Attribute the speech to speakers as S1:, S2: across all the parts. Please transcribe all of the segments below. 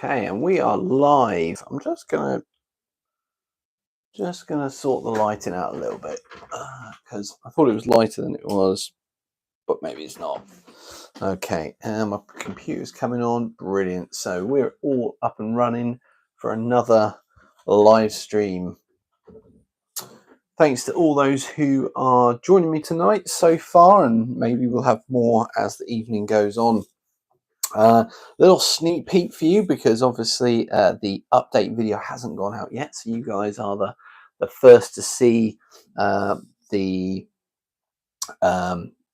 S1: Okay, and we are live. I'm just gonna sort the lighting out a little bit because I thought it was lighter than it was, but maybe it's not. Okay, and my computer's coming on. Brilliant. So we're all up and running for another live stream. Thanks to all those who are joining me tonight so far, and maybe we'll have more as the evening goes on. Little sneak peek for you, because obviously the update video hasn't gone out yet, so you guys are the first to see the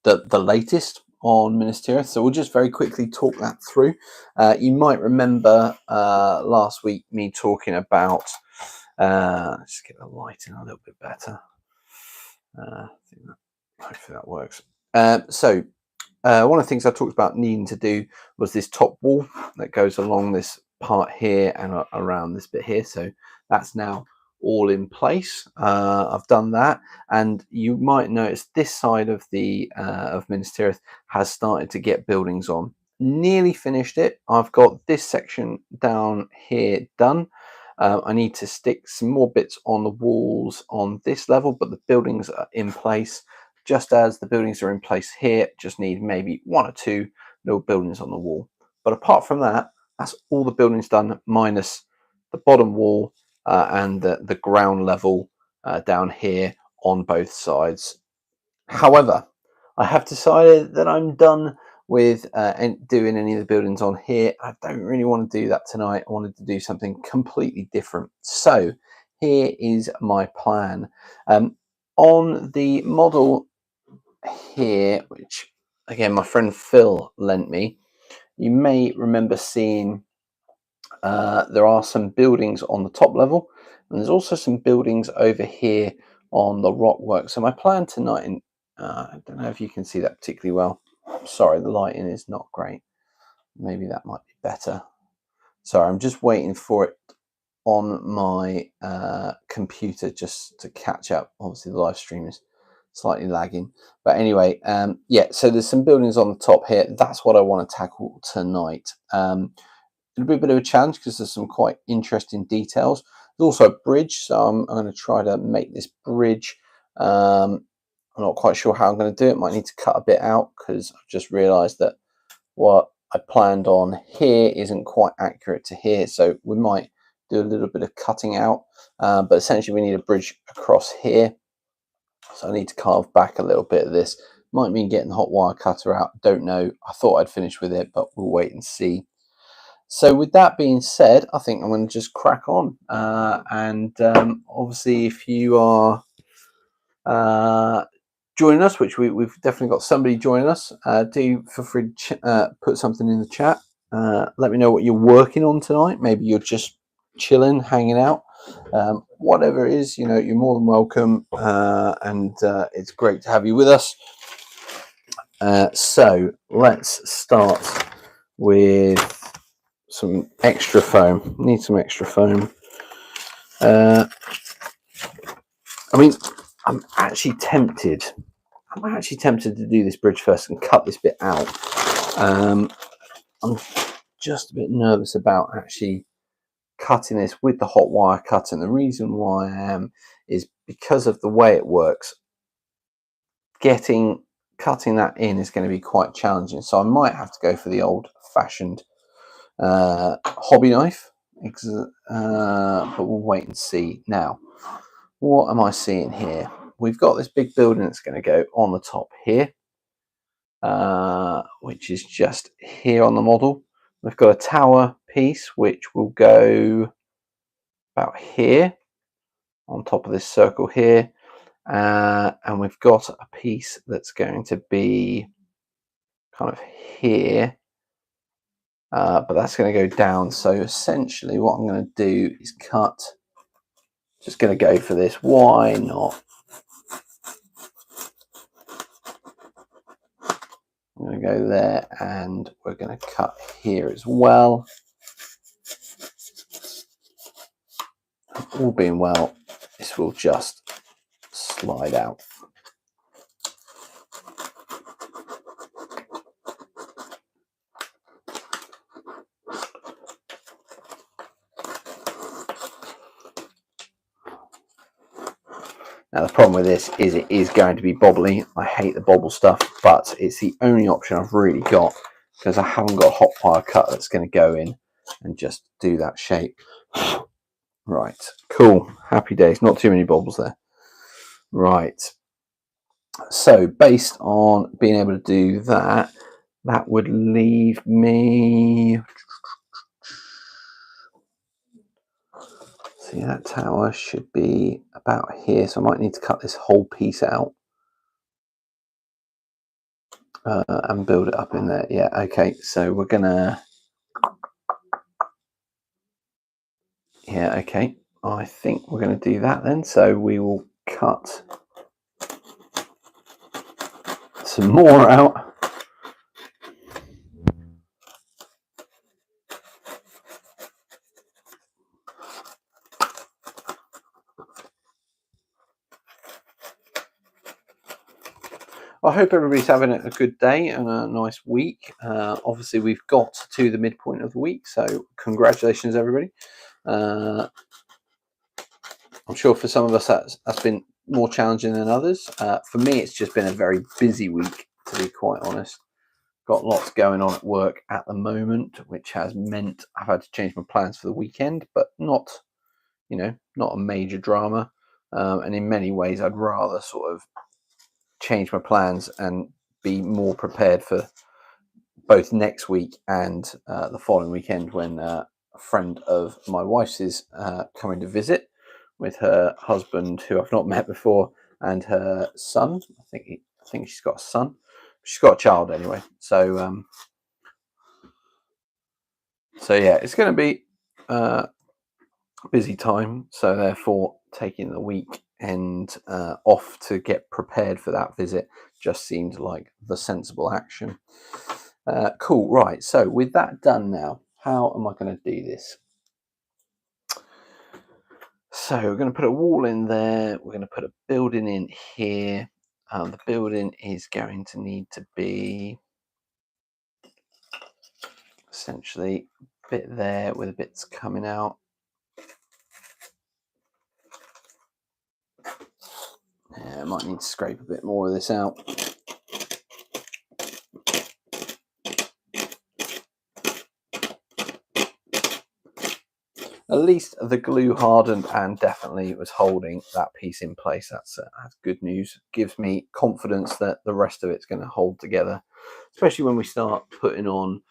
S1: latest on Minas Tirith. So we'll just very quickly talk that through. You might remember last week me talking about just get the lighting a little bit better. I think hopefully that works. One of the things I talked about needing to do was this top wall that goes along this part here and around this bit here. So that's now all in place. I've done that, and you might notice this side of the of Minas Tirith has started to get buildings on. Nearly finished it. I've got this section down here done. I need to stick some more bits on the walls on this level, but the buildings are in place. Just as the buildings are in place here, just need maybe one or two little buildings on the wall. But apart from that, that's all the buildings done, minus the bottom wall and the ground level down here on both sides. However, I have decided that I'm done with doing any of the buildings on here. I don't really want to do that tonight. I wanted to do something completely different. So here is my plan. On the model here, which again my friend Phil lent me, you may remember seeing there are some buildings on the top level, and there's also some buildings over here on the rock work. So my plan tonight, and I don't know if you can see that particularly well. Sorry, the lighting is not great. Maybe that might be better. Sorry, I'm just waiting for it on my computer just to catch up. Obviously the live stream is slightly lagging, but anyway, yeah, so there's some buildings on the top here. That's what I want to tackle tonight. It'll be a bit of a challenge because there's some quite interesting details. There's also a bridge, so I'm going to try to make this bridge. I'm not quite sure how I'm going to do it. Might need to cut a bit out because I've just realized that what I planned on here isn't quite accurate to here, so we might do a little bit of cutting out, but essentially we need a bridge across here, so I need to carve back a little bit of this. Might mean getting the hot wire cutter out, don't know. I thought I'd finish with it, but we'll wait and see. So with that being said, I think I'm going to just crack on, and obviously if you are joining us, which we've definitely got somebody joining us, do feel free to put something in the chat. Let me know what you're working on tonight. Maybe you're just chilling, hanging out, whatever it is, you know, you're more than welcome, and it's great to have you with us. So let's start with some extra foam. Need some extra foam. I mean, I'm actually tempted to do this bridge first and cut this bit out. I'm just a bit nervous about actually cutting this with the hot wire cutter, and the reason why I am is because of the way it works. Cutting that in is going to be quite challenging, so I might have to go for the old-fashioned hobby knife, but we'll wait and see. Now, what am I seeing here? We've got this big building that's going to go on the top here, which is just here on the model. We've got a tower piece which will go about here on top of this circle here, and we've got a piece that's going to be kind of here, but that's going to go down. So essentially what I'm going to do is cut, just going to go for this, why not? I'm going to go there, and we're going to cut here as well. All being well, this will just slide out. Now the problem with this is it is going to be bobbly. I hate the bobble stuff, but it's the only option I've really got because I haven't got a hot wire cut that's going to go in and just do that shape. Right, cool, happy days. Not too many bobbles there. Right, so based on being able to do that, that would leave me. See, that tower should be about here, so I might need to cut this whole piece out and build it up in there. Yeah, okay, so we're gonna. Yeah, okay, I think we're going to do that then. So we will cut some more out. I hope everybody's having a good day and a nice week. Obviously, we've got to the midpoint of the week, so congratulations, everybody. I'm sure for some of us that's been more challenging than others. For me, it's just been a very busy week, to be quite honest. Got lots going on at work at the moment, which has meant I've had to change my plans for the weekend, but not a major drama. And in many ways, I'd rather sort of change my plans and be more prepared for both next week and the following weekend when a friend of my wife's is coming to visit with her husband, who I've not met before, and her son. I think she's got a son. She's got a child anyway. So yeah, it's going to be a busy time. So therefore, taking the weekend off to get prepared for that visit just seemed like the sensible action. Cool, right, so with that done now, how am I going to do this? So we're going to put a wall in there, we're going to put a building in here. The building is going to need to be essentially a bit there with the bits coming out. Yeah, I might need to scrape a bit more of this out. At least the glue hardened and definitely was holding that piece in place. That's good news. Gives me confidence that the rest of it's going to hold together, especially when we start putting on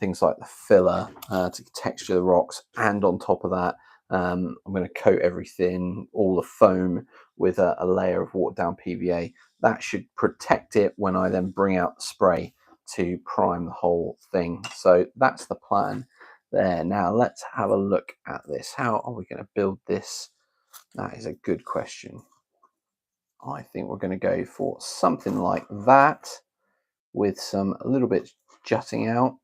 S1: things like the filler to texture the rocks. And on top of that, I'm going to coat everything, all the foam, with a layer of watered down PVA. That should protect it when I then bring out the spray to prime the whole thing. So that's the plan. There, now let's have a look at this. How are we going to build this? That is a good question. I think we're going to go for something like that with some a little bit jutting out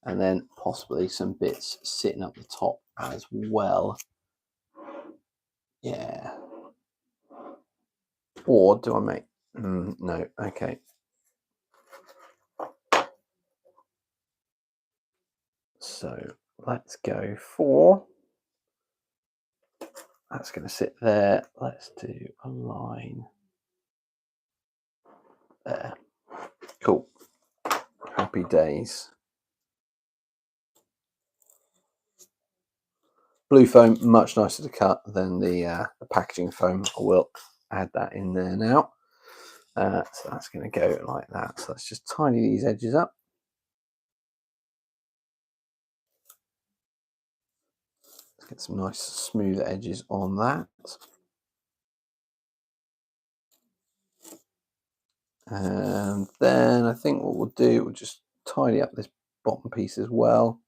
S1: and then possibly some bits sitting up the top as well. Yeah. Or do I make... no, okay. So let's go for... That's going to sit there. Let's do a line there. Cool. Happy days. Blue foam, much nicer to cut than the packaging foam. I will add that in there now. So that's going to go like that. So let's just tidy these edges up. Let's get some nice smooth edges on that. And then I think what we'll do, we'll just tidy up this bottom piece as well.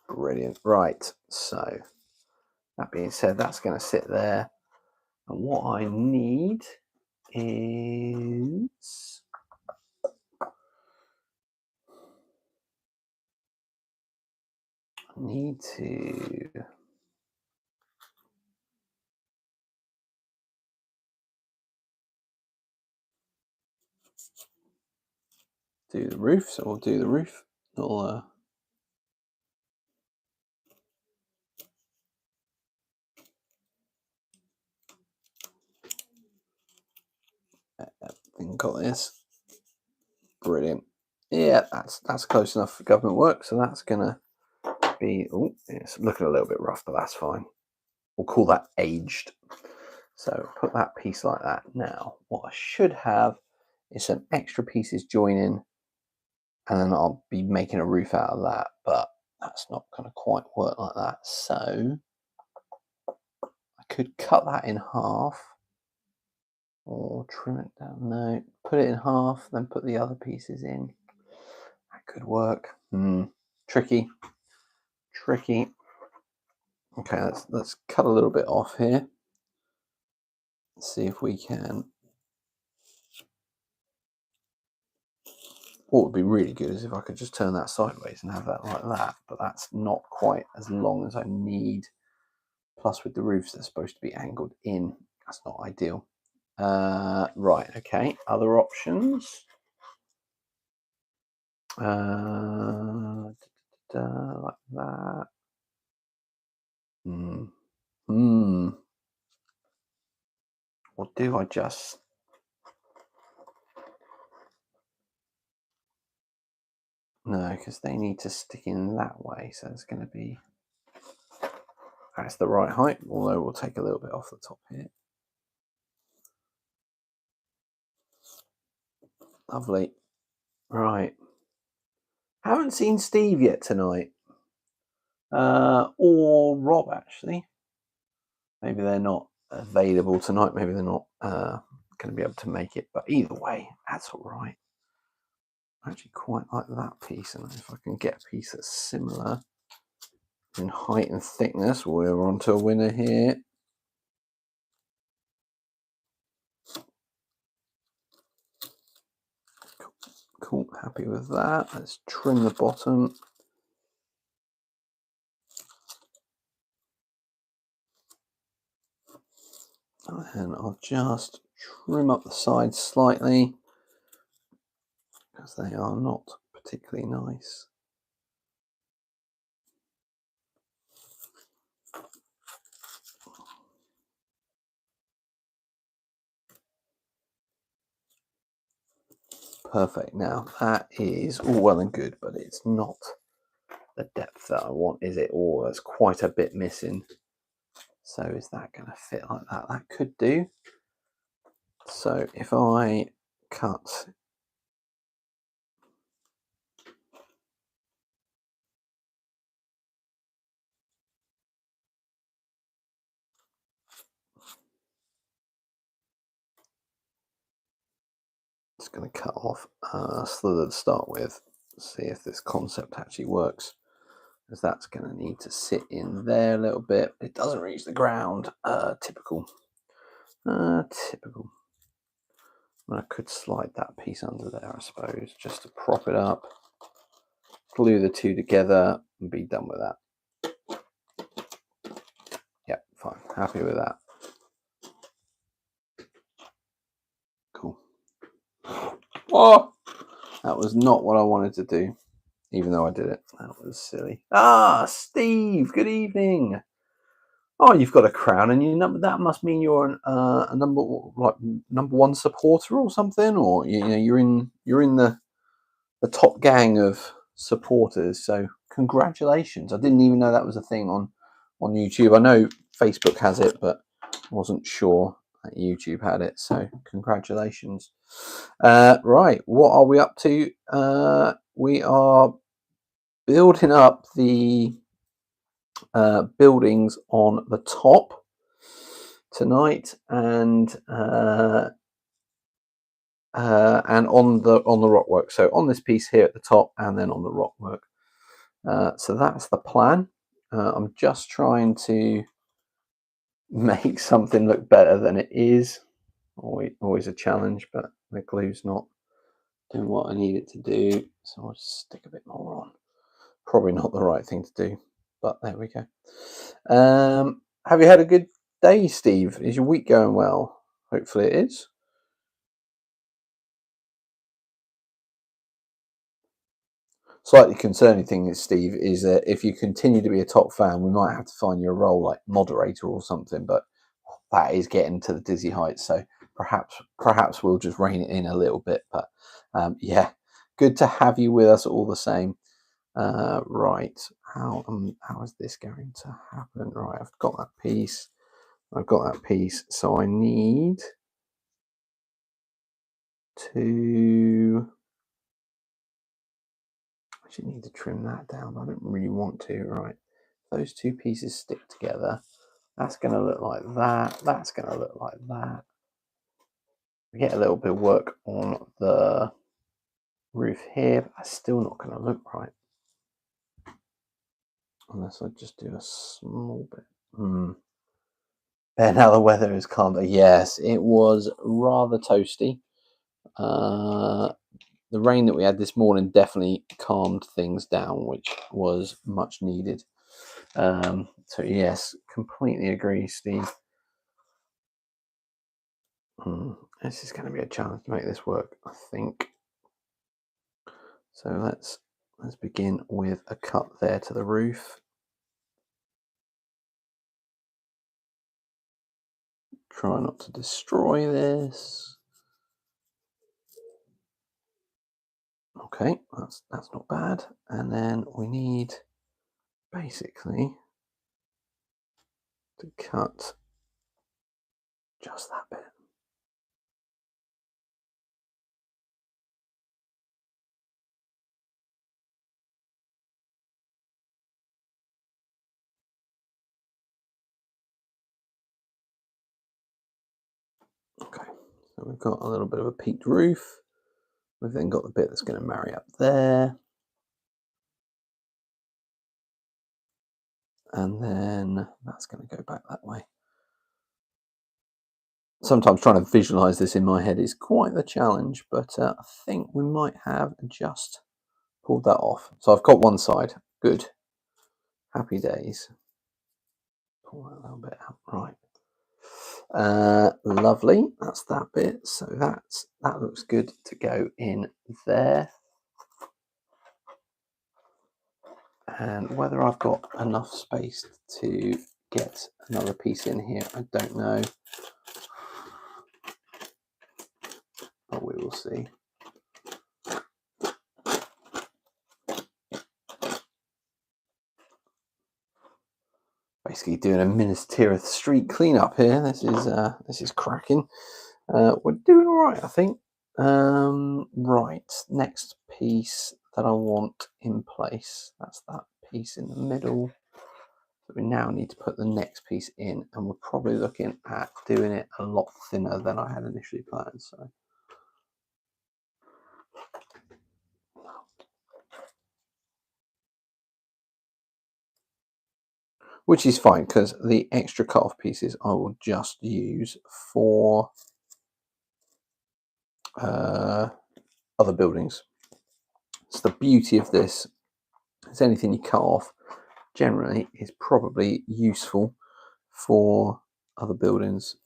S1: Brilliant. Right, so that being said, that's going to sit there. And what I need is... I need to... do the roof, so we'll do the roof. Little And got this. Brilliant. Yeah, that's close enough for government work. So that's gonna be, oh, it's looking a little bit rough, but that's fine. We'll call that aged. So put that piece like that. Now, what I should have is some extra pieces joining, and then I'll be making a roof out of that, but that's not going to quite work like that. So I could cut that in half or trim it down. No, put it in half, then put the other pieces in. That could work. Tricky. Okay, let's cut a little bit off here. Let's see if we can. What would be really good is if I could just turn that sideways and have that like that, but that's not quite as long as I need. Plus with the roofs, they're supposed to be angled in. That's not ideal. Right, okay, other options. Like that. Or do I just... No, because they need to stick in that way, so it's going to be... That's the right height, although we'll take a little bit off the top here. Lovely. Right. Haven't seen Steve yet tonight. Or Rob, actually. Maybe they're not available tonight. Maybe they're not going to be able to make it. But either way, that's all right. I actually quite like that piece. And if I can get a piece that's similar in height and thickness, we're on to a winner here. Cool. Happy with that. Let's trim the bottom. And I'll just trim up the sides slightly because they are not particularly nice. Perfect. Now that is all well and good, but it's not the depth that I want, is it? Or there's quite a bit missing. So is that going to fit like that? That could do. So if I cut just going to cut off a slither to start with, see if this concept actually works, because that's going to need to sit in there a little bit. It doesn't reach the ground. Typical. Typical. I could slide that piece under there, I suppose, just to prop it up, glue the two together, and be done with that. Yep, fine. Happy with that. Cool. Oh, that was not what I wanted to do, even though I did it. That was silly. Ah, Steve, good evening. Oh, you've got a crown, and you number that must mean you're a number one supporter or something, or you're in the top gang of supporters. So congratulations! I didn't even know that was a thing on YouTube. I know Facebook has it, but I wasn't sure that YouTube had it. So congratulations. Right, what are we up to? We are building up the buildings on the top tonight, and on the rock work. So on this piece here at the top, and then on the rock work. So that's the plan. I'm just trying to make something look better than it is. Always a challenge, but the glue's not doing what I need it to do. So I'll just stick a bit more on. Probably not the right thing to do, but there we go. Have you had a good day, Steve? Is your week going well? Hopefully it is. Slightly concerning thing is, Steve, is that if you continue to be a top fan, we might have to find you a role like moderator or something, but that is getting to the dizzy heights. So perhaps we'll just rein it in a little bit. But yeah, good to have you with us all the same. Right, how is this going to happen? Right, I've got that piece. So I need to actually need to trim that down, but I don't really want to. Right, those two pieces stick together. That's going to look like that. That's going to look like that. We get a little bit of work on the roof here, but that's still not going to look right. Unless I just do a small bit. And now the weather is calmer. Yes, it was rather toasty. The rain that we had this morning definitely calmed things down, which was much needed. So yes, completely agree, Steve. This is going to be a challenge to make this work, I think. So let's begin with a cut there to the roof. Try not to destroy this. Okay, that's not bad. And then we need basically to cut just that bit. Okay, so we've got a little bit of a peaked roof. We've then got the bit that's going to marry up there. And then that's going to go back that way. Sometimes trying to visualize this in my head is quite the challenge, but I think we might have just pulled that off. So I've got one side. Good. Happy days. Pull that a little bit out. Right. Lovely. That's that bit. So that looks good to go in there. And whether I've got enough space to get another piece in here, I don't know. But we will see. Basically doing a Minas Tirith street cleanup here. This is cracking. We're doing all right, I think. Right, next piece that I want in place. That's that piece in the middle. So we now need to put the next piece in, and we're probably looking at doing it a lot thinner than I had initially planned. So. Which is fine, because the extra cut-off pieces I will just use for other buildings. So the beauty of this is anything you cut off generally is probably useful for other buildings.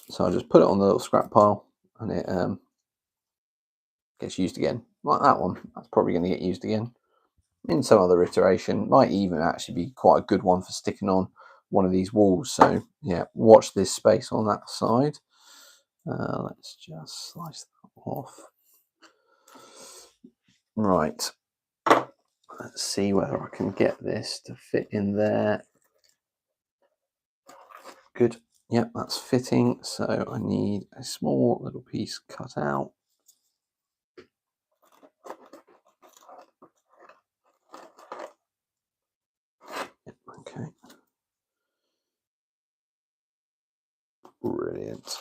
S1: So I just put it on the little scrap pile, and it gets used again. Like that one, that's probably going to get used again in some other iteration. Might even actually be quite a good one for sticking on one of these walls. So yeah, watch this space on that side. Let's just slice that off. Right, let's see whether I can get this to fit in there. Good. Yep, that's fitting. So I need a small little piece cut out. Yep, okay. Brilliant.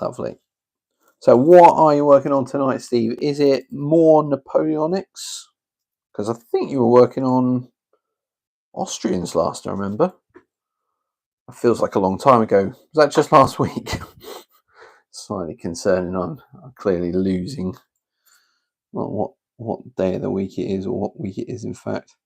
S1: Lovely. So what are you working on tonight, Steve? Is it more Napoleonics? Because I think you were working on Austrians last I remember. It feels like a long time ago. Was that just last week? Slightly concerning. I'm clearly losing what day of the week it is, or what week it is in fact.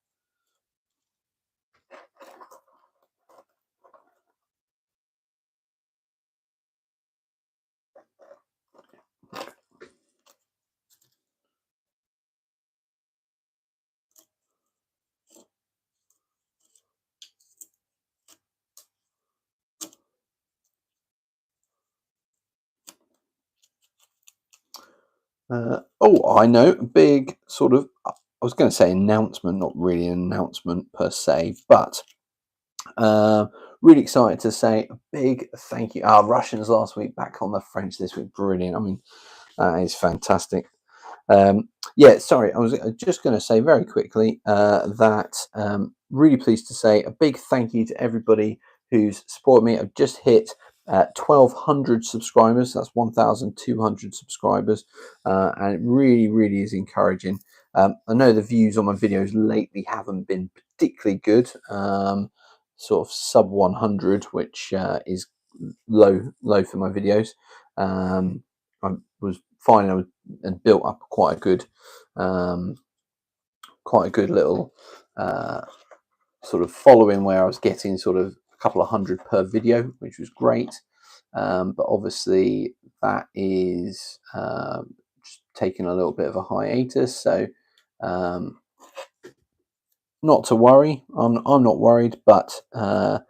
S1: Oh, I know, big sort of, I was going to say announcement, not really an announcement per se, but really excited to say a big thank you. Our Russians last week, back on the French this week, brilliant. I mean, that is fantastic. Yeah, sorry, I was just going to say very quickly that really pleased to say a big thank you to everybody who's supported me. I've just hit 1,200 subscribers. That's 1,200 subscribers, and it really, really is encouraging. I know the views on my videos lately haven't been particularly good, sort of sub 100, which is low for my videos. I was finding and built up quite a good little sort of following, where I was getting sort of a couple of hundred per video, which was great. But obviously that is just taking a little bit of a hiatus. So not to worry. I'm not worried, but it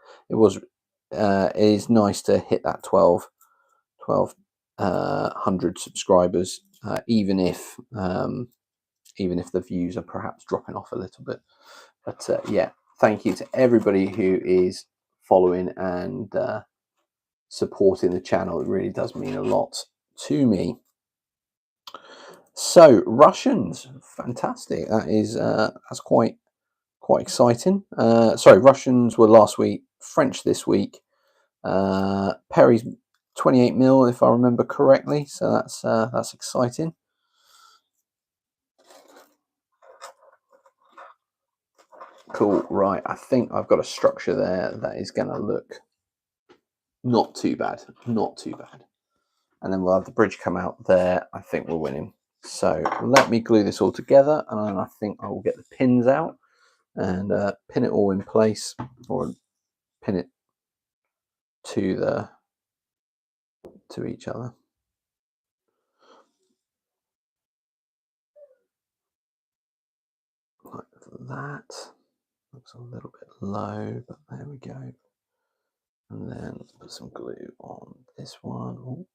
S1: is nice to hit that 1,200 subscribers, even if the views are perhaps dropping off a little bit. But yeah, thank you to everybody who is following and supporting the channel. It really does mean a lot to me. So Russians, fantastic. That is that's quite exciting. Sorry, Russians were last week, French this week. Perry's 28 mil, if I remember correctly. So that's exciting. Cool. Right, I think I've got a structure there that is going to look not too bad. And then we'll have the bridge come out there. I think we're winning. So let me glue this all together, and then I think I will get the pins out and pin it all in place, or pin it to each other. Like that. Looks a little bit low, but there we go. And then let's put some glue on this one. Oh,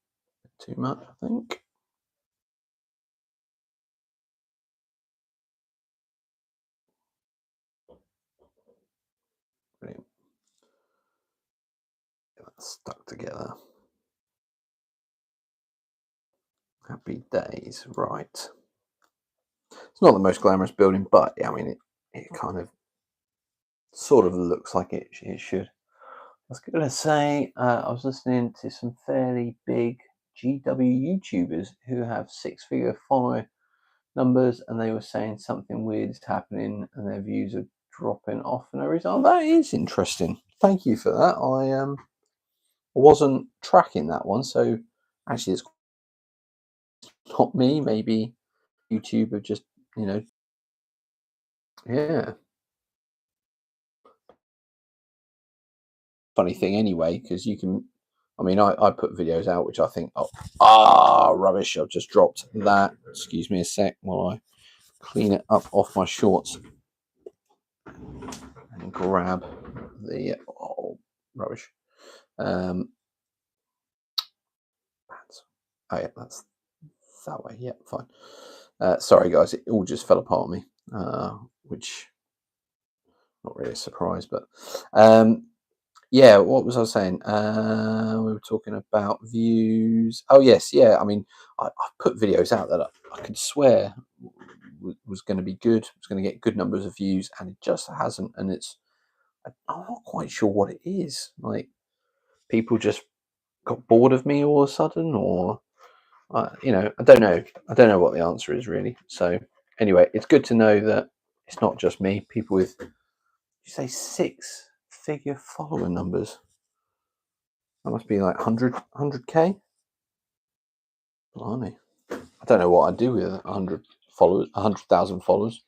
S1: too much, I think. Brilliant. Get that stuck together. Happy days. Right. It's not the most glamorous building, but yeah, I mean, it kind of sort of looks like it should. I was going to say, I was listening to some fairly big GW YouTubers who have 6-figure follower numbers, and they were saying something weird is happening and their views are dropping off for no reason. Oh, that is interesting. Thank you for that. I wasn't tracking that one, so actually it's not me. Maybe YouTube have just, yeah. Funny thing anyway, because you can, I mean, I put videos out which I think, rubbish, I've just dropped that. Excuse me a sec while I clean it up off my shorts and grab the rubbish. Oh yeah, that's that way. Yeah, fine. Sorry guys, it all just fell apart on me, which not really a surprise, but yeah, what was I saying? We were talking about views. Oh yes, yeah. I mean, I put videos out that I could swear was going to be good. Was going to get good numbers of views, and it just hasn't. And I'm not quite sure what it is. Like, people just got bored of me all of a sudden, or I don't know. I don't know what the answer is really. So anyway, it's good to know that it's not just me. People with, you say, 6-figure follower numbers. That must be like 100K. Blimey. I don't know what I'd do with 100,000 followers.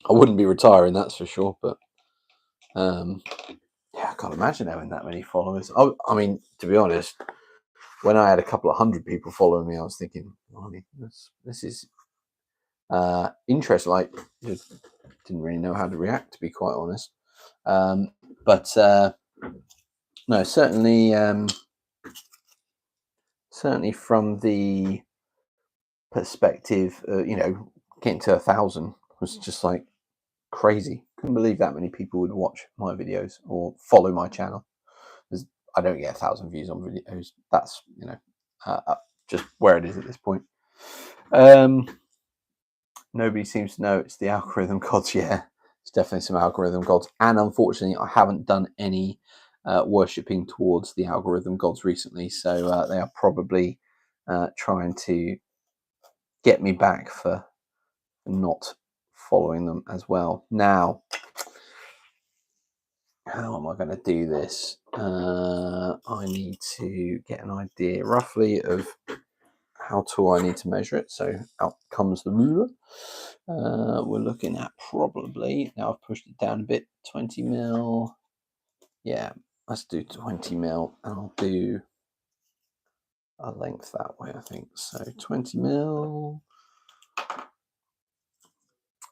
S1: I wouldn't be retiring, that's for sure. But yeah, I can't imagine having that many followers. I mean, to be honest, when I had a couple of hundred people following me, I was thinking, blimey, this is interesting. Like, just didn't really know how to react, to be quite honest. But no, certainly certainly from the perspective, getting to 1,000 was just like crazy. Couldn't believe that many people would watch my videos or follow my channel. I don't get 1,000 views on videos. That's just where it is at this point. Nobody seems to know it's the algorithm gods. Yeah, it's definitely some algorithm gods. And unfortunately, I haven't done any worshipping towards the algorithm gods recently. So they are probably trying to get me back for not following them as well. Now, how am I going to do this? I need to get an idea roughly of how tall I need to measure it. So out comes the ruler. We're looking at probably, now I've pushed it down a bit, 20 mil. Yeah, let's do 20 mil, and I'll do a length that way, I think. So 20 mil.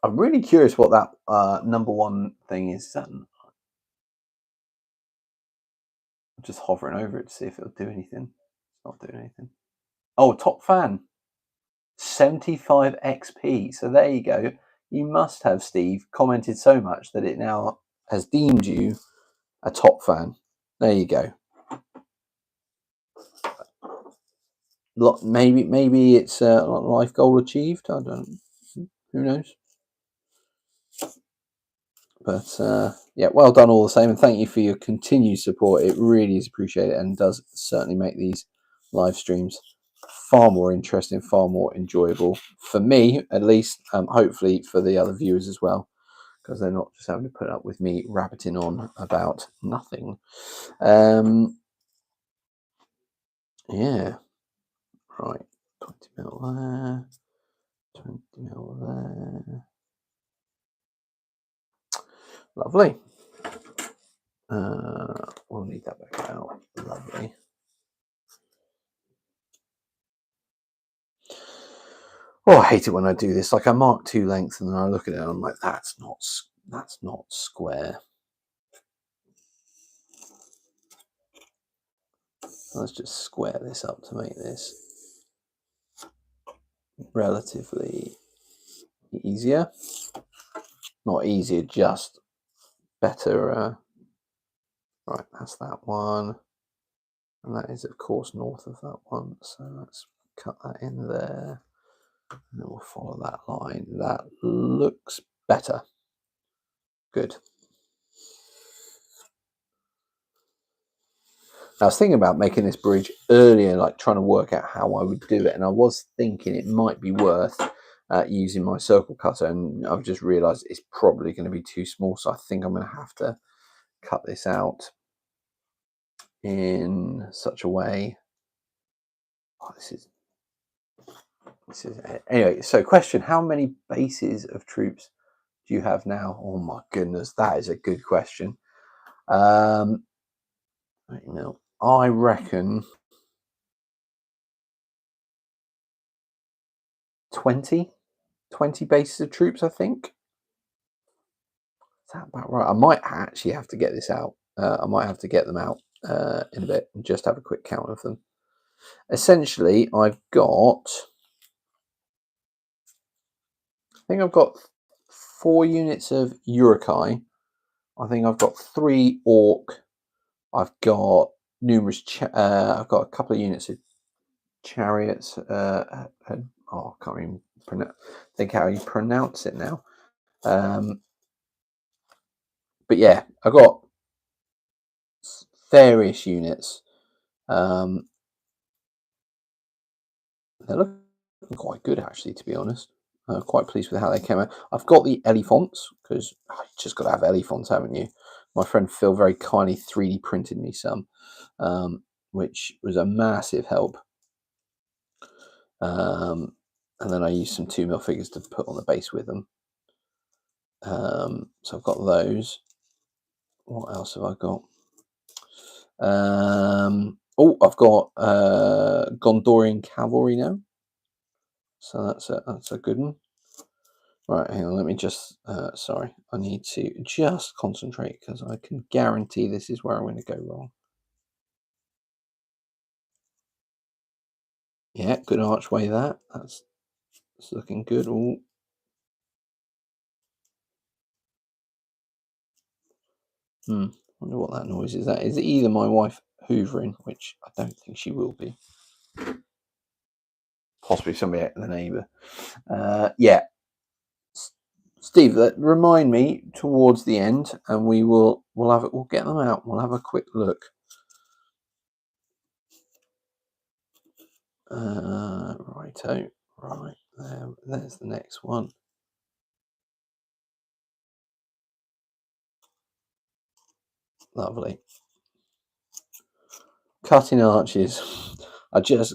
S1: I'm really curious what that number one thing is. I'm just hovering over it to see if it'll do anything. It's not doing anything. Oh, top fan. 75 XP. So there you go. You must have, Steve, commented so much that it now has deemed you a top fan. There you go. Maybe it's a life goal achieved. I don't. Who knows? But yeah, well done all the same, and thank you for your continued support. It really is appreciated, and does certainly make these live streams far more interesting, far more enjoyable for me, at least. Hopefully for the other viewers as well, because they're not just having to put up with me rabbiting on about nothing. Yeah, right. 20 mil there. 20 mil there. Lovely. We'll need that back out. Lovely. Oh, I hate it when I do this. Like I mark two lengths and then I look at it and I'm like, that's not square. Let's just square this up to make this relatively easier. Not easier, just better. Right, that's that one. And that is, of course, north of that one. So let's cut that in there. And then we'll follow that line. That looks better. Good. I was thinking about making this bridge earlier, like trying to work out how I would do it. And I was thinking it might be worth using my circle cutter. And I've just realised it's probably going to be too small. So I think I'm going to have to cut this out in such a way. Oh, this is anyway. So question, how many bases of troops do you have now? Oh my goodness, that is a good question. I reckon 20 bases of troops, I think. Is that about right? I might actually have to get this out. I might have to get them out in a bit and just have a quick count of them. Essentially, I think I've got 4 units of Urukai. I think I've got 3 Orc. I've got numerous. I've got a couple of units of chariots. I can't even think how you pronounce it now. But yeah, I've got various units. They're looking quite good, actually, to be honest. Quite pleased with how they came out. I've got the elephants, because you just got to have elephants, haven't you? My friend Phil very kindly 3D printed me some, which was a massive help. And then I used some 2mm figures to put on the base with them. So I've got those. What else have I got? I've got Gondorian cavalry now. So that's a good one. Right, hang on, let me just, sorry, I need to just concentrate because I can guarantee this is where I'm going to go wrong. Yeah, good archway there. That's looking good. Ooh. Wonder what that noise is. That is either my wife hoovering, which I don't think she will be. Possibly somebody out the neighbour. Yeah. Steve, remind me towards the end, and we'll get them out. We'll have a quick look. Righto. Right. There's the next one. Lovely. Cutting arches. I just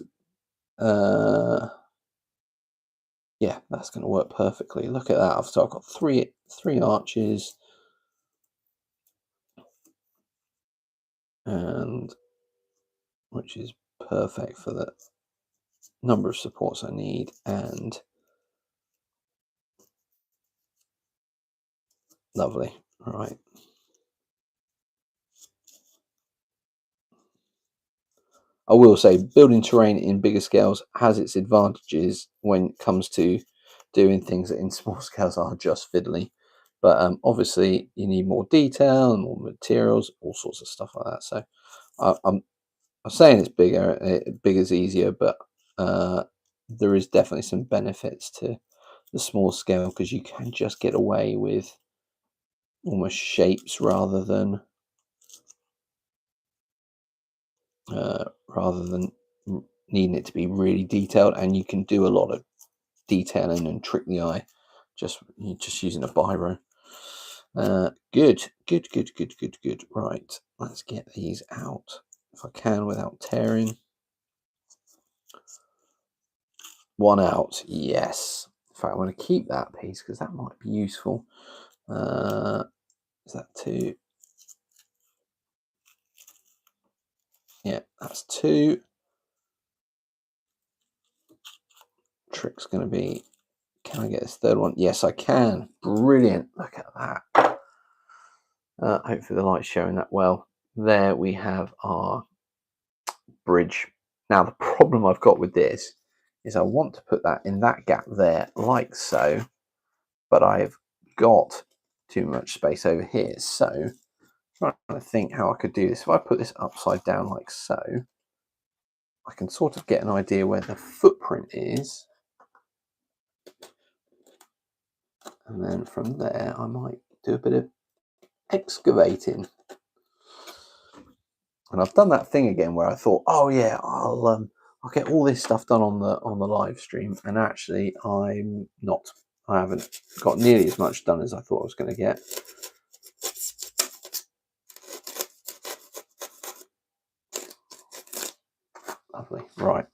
S1: yeah, that's going to work perfectly. Look at that. I've got three arches, and which is perfect for the number of supports I need. And lovely. All right. I will say building terrain in bigger scales has its advantages when it comes to doing things that in small scales are just fiddly. But obviously you need more detail and more materials, all sorts of stuff like that. So I'm saying it's bigger. Bigger's easier, but there is definitely some benefits to the small scale because you can just get away with almost shapes rather than needing it to be really detailed, and you can do a lot of detailing and trick the eye just using a biro. Good. Right, let's get these out if I can without tearing. One out, yes. In fact, I want to keep that piece because that might be useful. Is that 2? Yeah, that's 2. Trick's going to be, can I get this third one? Yes, I can. Brilliant. Look at that. Hopefully the light's showing that well. There we have our bridge. Now, the problem I've got with this is I want to put that in that gap there, like so, but I've got too much space over here. So I'm trying to think how I could do this. If I put this upside down like so, I can sort of get an idea where the footprint is. And then from there, I might do a bit of excavating. And I've done that thing again where I thought, oh yeah, I'll get all this stuff done on the live stream, and actually I'm not. I haven't got nearly as much done as I thought I was going to get. Lovely, right,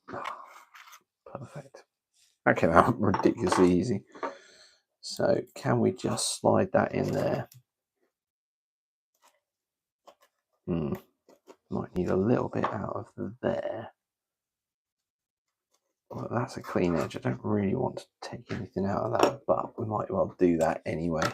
S1: perfect. That came out ridiculously easy. So can we just slide that in there? Might need a little bit out of there. Well, that's a clean edge. I don't really want to take anything out of that, but we might well do that anyway.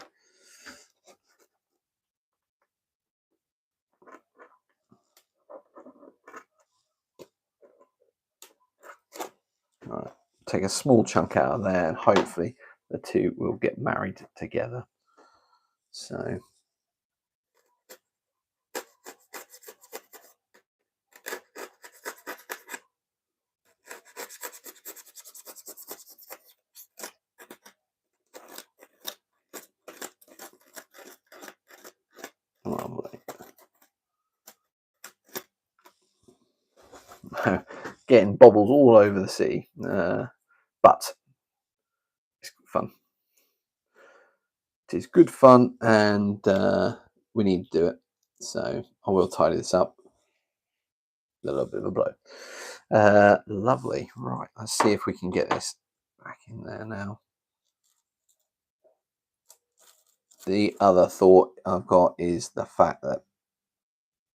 S1: All right, take a small chunk out of there, and hopefully the two will get married together. So lovely. Getting bobbles all over the sea, but it's fun. It is good fun, and we need to do it. So I will tidy this up. A little bit of a blow. Lovely. Right, let's see if we can get this back in there now. The other thought I've got is the fact that,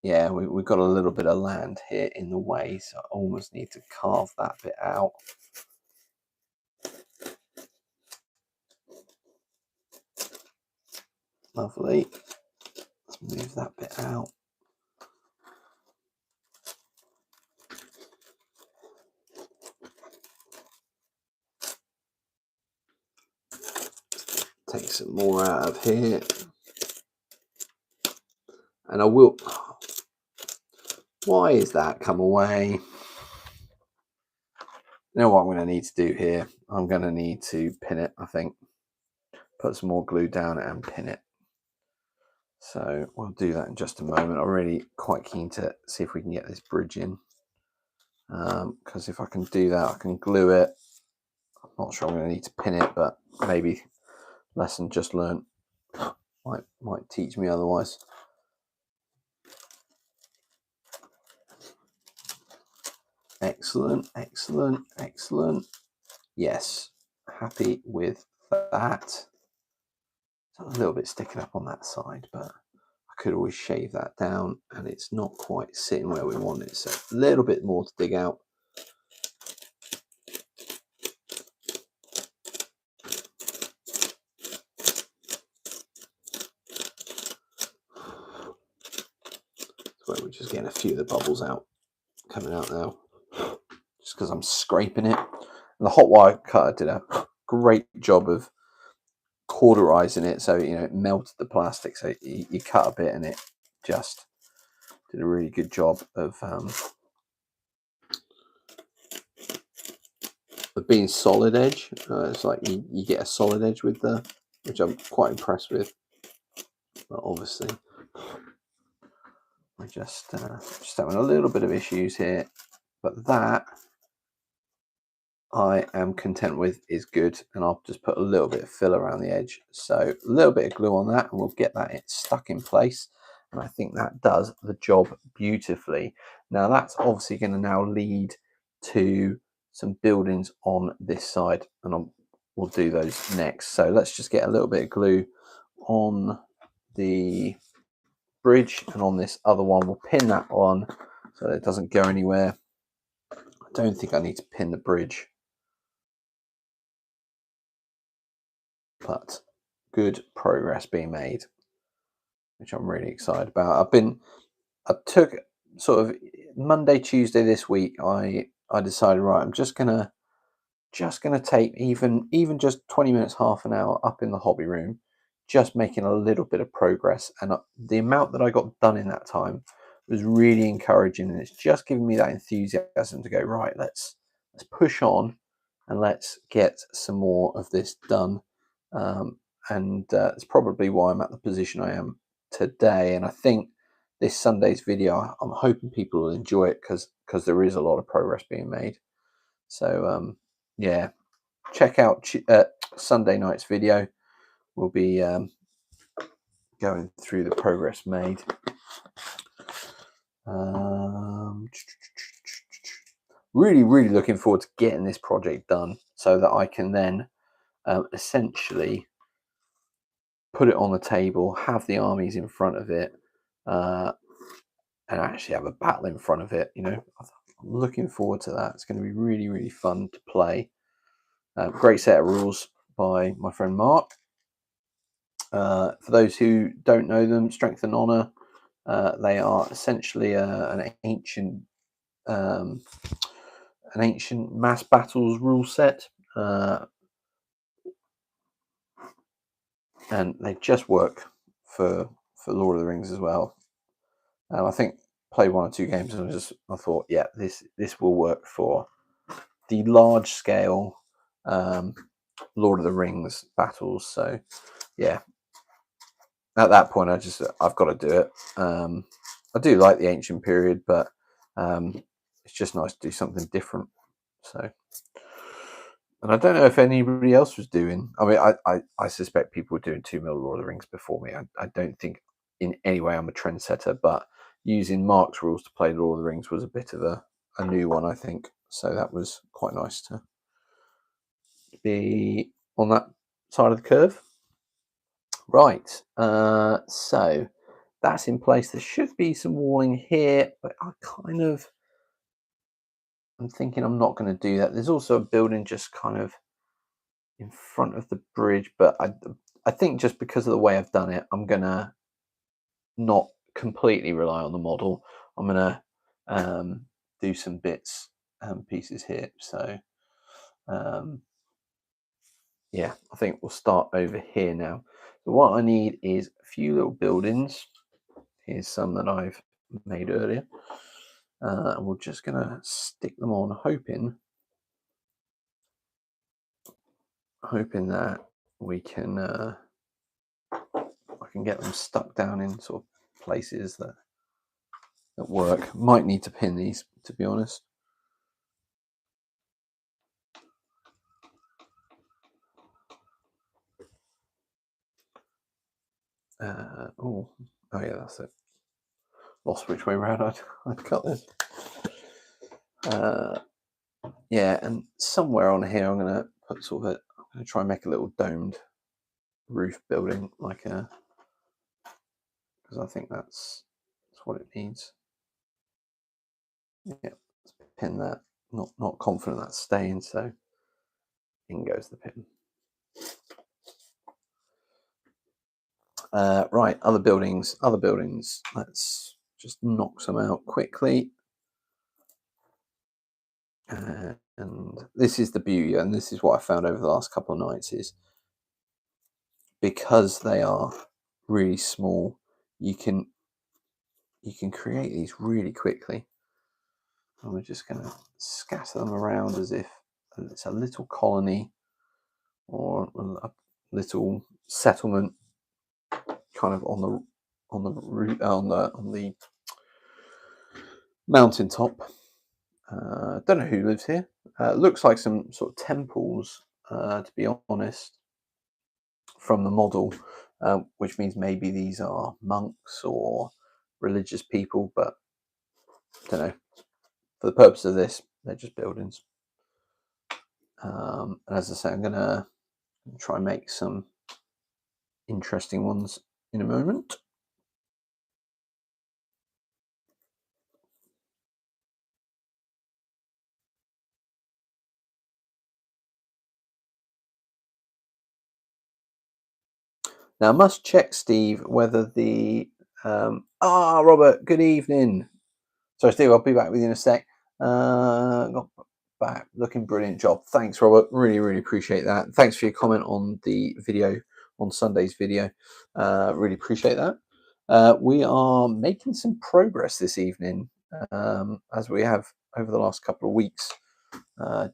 S1: yeah, we've got a little bit of land here in the way, so I almost need to carve that bit out. Lovely. Let's move that bit out. take some more out of here. And I will... Why is that come away? You know what I'm going to need to do here? I'm going to need to pin it, I think. Put some more glue down and pin it. So we'll do that in just a moment. I'm really quite keen to see if we can get this bridge in. Because if I can do that, I can glue it. I'm not sure I'm going to need to pin it, but maybe lesson just learned might teach me otherwise. Excellent, excellent, excellent. Yes, happy with that. It's a little bit sticking up on that side, but I could always shave that down, and it's not quite sitting where we want it. So a little bit more to dig out. Where we're just getting a few of the bubbles out, coming out now, just because I'm scraping it. And the hot wire cutter did a great job of cauterizing it, so it melted the plastic. So you cut a bit, and it just did a really good job of being solid edge. It's like you get a solid edge with which I'm quite impressed with. But obviously, we're just having a little bit of issues here, but that I am content with is good, and I'll just put a little bit of fill around the edge. So a little bit of glue on that, and we'll get that stuck in place. And I think that does the job beautifully. Now that's obviously going to now lead to some buildings on this side, and we'll do those next. So let's just get a little bit of glue on the bridge, and on this other one we'll pin that on so that it doesn't go anywhere. I don't think I need to pin the bridge, but good progress being made, which I'm really excited about. I took sort of Monday, Tuesday this week, I decided, right, I'm just gonna take even just 20 minutes, half an hour up in the hobby room, just making a little bit of progress. And the amount that I got done in that time was really encouraging, and it's just giving me that enthusiasm to go, right, let's push on and let's get some more of this done. And it's probably why I'm at the position I am today. And I think this Sunday's video, I'm hoping people will enjoy it because there is a lot of progress being made. So yeah, check out Sunday night's video. We'll be going through the progress made. Really looking forward to getting this project done so that I can then essentially put it on the table, have the armies in front of it, and actually have a battle in front of it. I'm looking forward to that. It's going to be really fun to play. Great set of rules by my friend Mark. For those who don't know them, Strength and Honor, they are essentially an ancient mass battles rule set, and they just work for Lord of the Rings as well. I think played 1 or 2 games, and I thought, yeah, this will work for the large scale Lord of the Rings battles. So yeah, at that point I've got to do it. I do like the ancient period, but it's just nice to do something different. So, and I don't know if anybody else was doing. I mean, I suspect people were doing 2 mil Lord of the Rings before me. I don't think in any way I'm a trendsetter, but using Mark's rules to play Lord of the Rings was a bit of a new one, I think. So that was quite nice to be on that side of the curve. Right, so that's in place. There should be some walling here, but I'm thinking I'm not going to do that. There's also a building just kind of in front of the bridge, but I think just because of the way I've done it, I'm going to not completely rely on the model. I'm going to do some bits and pieces here. So yeah, I think we'll start over here now. So what I need is a few little buildings. Here's some that I've made earlier. And we're just going to stick them on, hoping that we can I can get them stuck down in sort of places that work. Might need to pin these, to be honest. Oh yeah, that's it. Lost which way around I'd cut this. Yeah, and somewhere on here I'm going to put sort of I'm going to try and make a little domed roof building, like a, because I think that's what it needs. Yeah, let's pin that. Not confident that's staying, so in goes the pin. Right, other buildings. Let's just knock some out quickly. And this is the beauty, and this is what I found over the last couple of nights, is because they are really small, you can create these really quickly. And we're just going to scatter them around as if it's a little colony or a little settlement, kind of on the mountaintop. Don't know who lives here. Looks like some sort of temples, to be honest, from the model, which means maybe these are monks or religious people, but I don't know. For the purpose of this, they're just buildings. And as I say, I'm going to try and make some interesting ones in a moment. Now, I must check, Steve, whether the Robert, good evening. Sorry, Steve, I'll be back with you in a sec. Got back, looking brilliant job. Thanks, Robert. Really appreciate that. Thanks for your comment on the video, on Sunday's video. Really appreciate that. We are making some progress this evening, as we have over the last couple of weeks.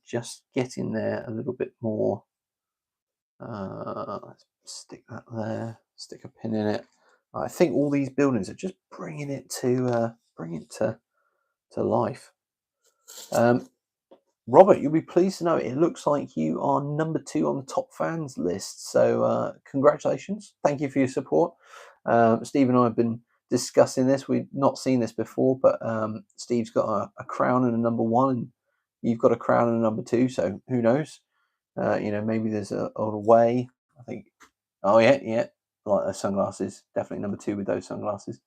S1: Just getting there a little bit more. Let's stick that there. Stick a pin in it. I think all these buildings are just bringing it to life. Robert, you'll be pleased to know it looks like you are number 2 on the top fans list. So congratulations. Thank you for your support. Steve and I have been discussing this. We've not seen this before, but Steve's got a crown and a number 1, and you've got a crown and a number 2. So who knows? Maybe there's a way. I think. Oh yeah, like those sunglasses. Definitely number 2 with those sunglasses.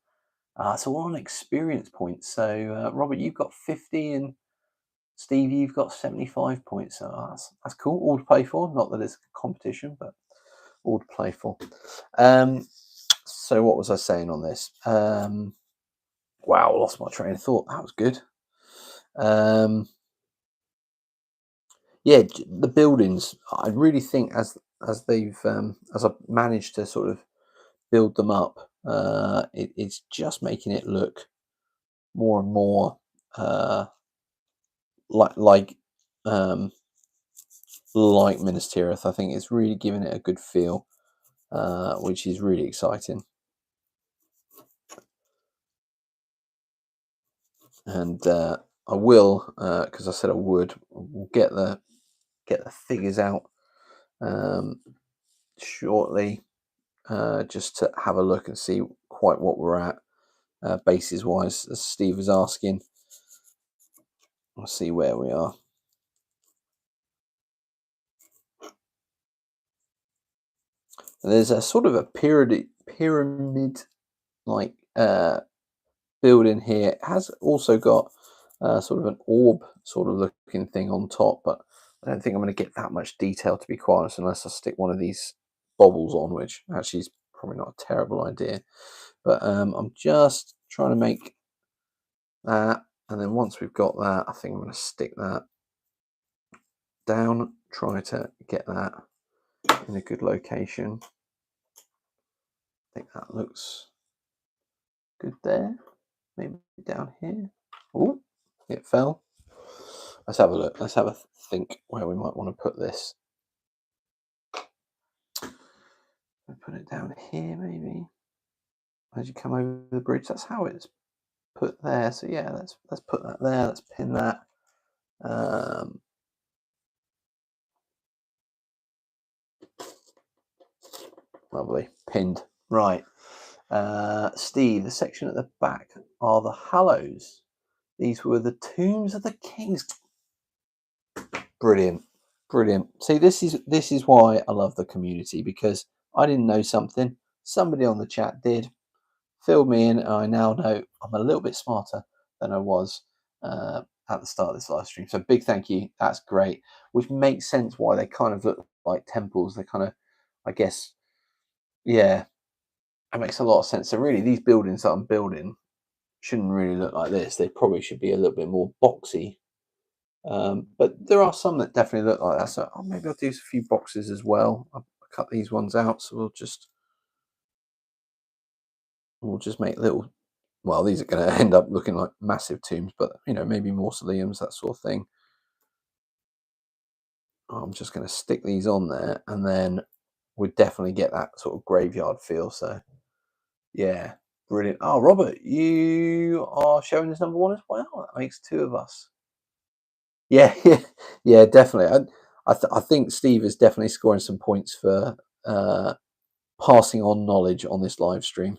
S1: So we're on experience points. So Robert, you've got 50, and Steve, you've got 75 points. So that's cool. All to play for. Not that it's a competition, but all to play for. So what was I saying on this? Wow, lost my train of thought. That was good. Yeah, the buildings. I really think as they've as I've managed to sort of build them up, it's just making it look more and more like Minas Tirith. I think it's really giving it a good feel, which is really exciting. And I will, because I said I would, we'll get the figures out shortly, just to have a look and see quite what we're at bases wise, as Steve was asking. We'll see where we are. And there's a sort of a pyramid like building here. It has also got sort of an orb sort of looking thing on top, but I don't think I'm going to get that much detail, to be quite honest, unless I stick one of these bobbles on, which actually is probably not a terrible idea. But I'm just trying to make that, and then once we've got that, I think I'm going to stick that down, try to get that in a good location. I think that looks good there. Maybe down here. Oh, it fell. Let's have a look. Let's have a think where we might want to put this. Put it down here, maybe. As you come over the bridge, that's how it's put there. So yeah, let's put that there. Let's pin that. Lovely, pinned. Right, Steve. The section at the back are the Hallows. These were the tombs of the kings. Brilliant, brilliant. See, this is why I love the community, because I didn't know something. Somebody on the chat did. Filled me in, and I now know I'm a little bit smarter than I was at the start of this live stream. So big thank you. That's great. Which makes sense why they kind of look like temples. They kind of, I guess, yeah, that makes a lot of sense. So really, these buildings that I'm building shouldn't really look like this. They probably should be a little bit more boxy. But there are some that definitely look like that. So maybe I'll do a few boxes as well. I'll cut these ones out. So we'll just make little. Well, these are going to end up looking like massive tombs, but maybe mausoleums, that sort of thing. I'm just going to stick these on there, and then we'd definitely get that sort of graveyard feel. So yeah, brilliant. Oh, Robert, you are showing as number one as well. That makes two of us. Yeah, yeah, definitely. I think Steve is definitely scoring some points for passing on knowledge on this live stream.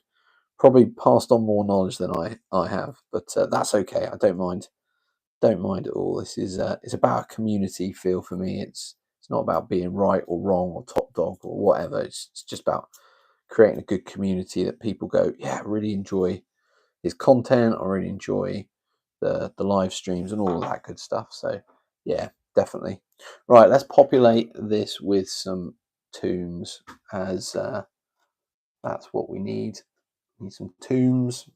S1: Probably passed on more knowledge than I have, but that's okay. I don't mind at all. This is it's about a community feel for me. It's not about being right or wrong or top dog or whatever. It's just about creating a good community that people go, yeah, I really enjoy his content. I really enjoy the live streams and all of that good stuff. So yeah, definitely. Right, let's populate this with some tombs, as that's what we need. Need some tombs.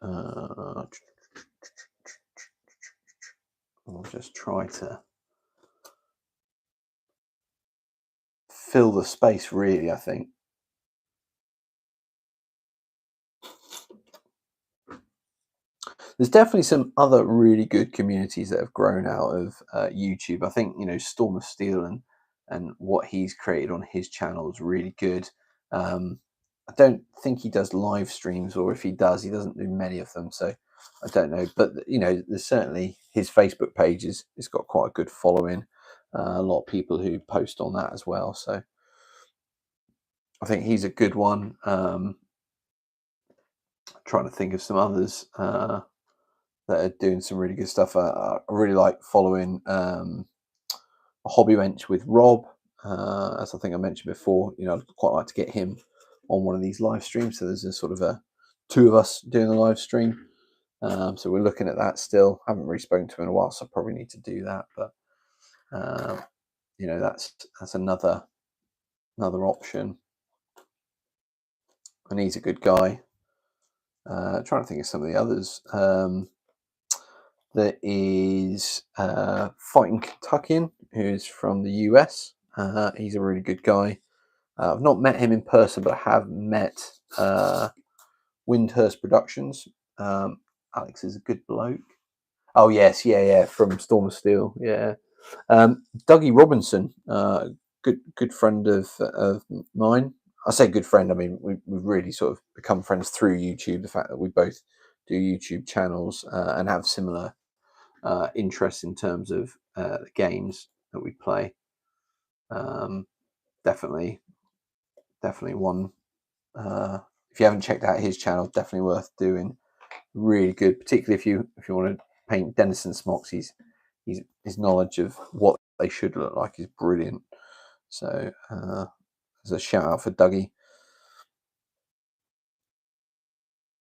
S1: I'll just try to fill the space, really, I think. There's definitely some other really good communities that have grown out of YouTube. I think Storm of Steel and what he's created on his channel is really good. I don't think he does live streams, or if he does, he doesn't do many of them. So I don't know, but there's certainly his Facebook page it's got quite a good following. A lot of people who post on that as well. So I think he's a good one. Trying to think of some others that are doing some really good stuff. I really like following a Hobby Bench with Rob, as I think I mentioned before. I'd quite like to get him on one of these live streams. So there's a sort of two of us doing the live stream. So we're looking at that still. Haven't really spoken to him in a while, so I probably need to do that. But that's another option. And he's a good guy. Trying to think of some of the others. There is Fighting Kentuckian, who's from the US. He's a really good guy. I've not met him in person, but I have met Windhurst Productions. Alex is a good bloke. Oh yes, yeah, from Storm of Steel. Yeah, Dougie Robinson, good friend of mine. I say good friend. I mean we've really sort of become friends through YouTube. The fact that we both do YouTube channels and have similar interests in terms of the games that we play. Definitely one. If you haven't checked out his channel, definitely worth doing. Really good, particularly if you want to paint Denison smocks. His knowledge of what they should look like is brilliant. So there's a shout out for Dougie.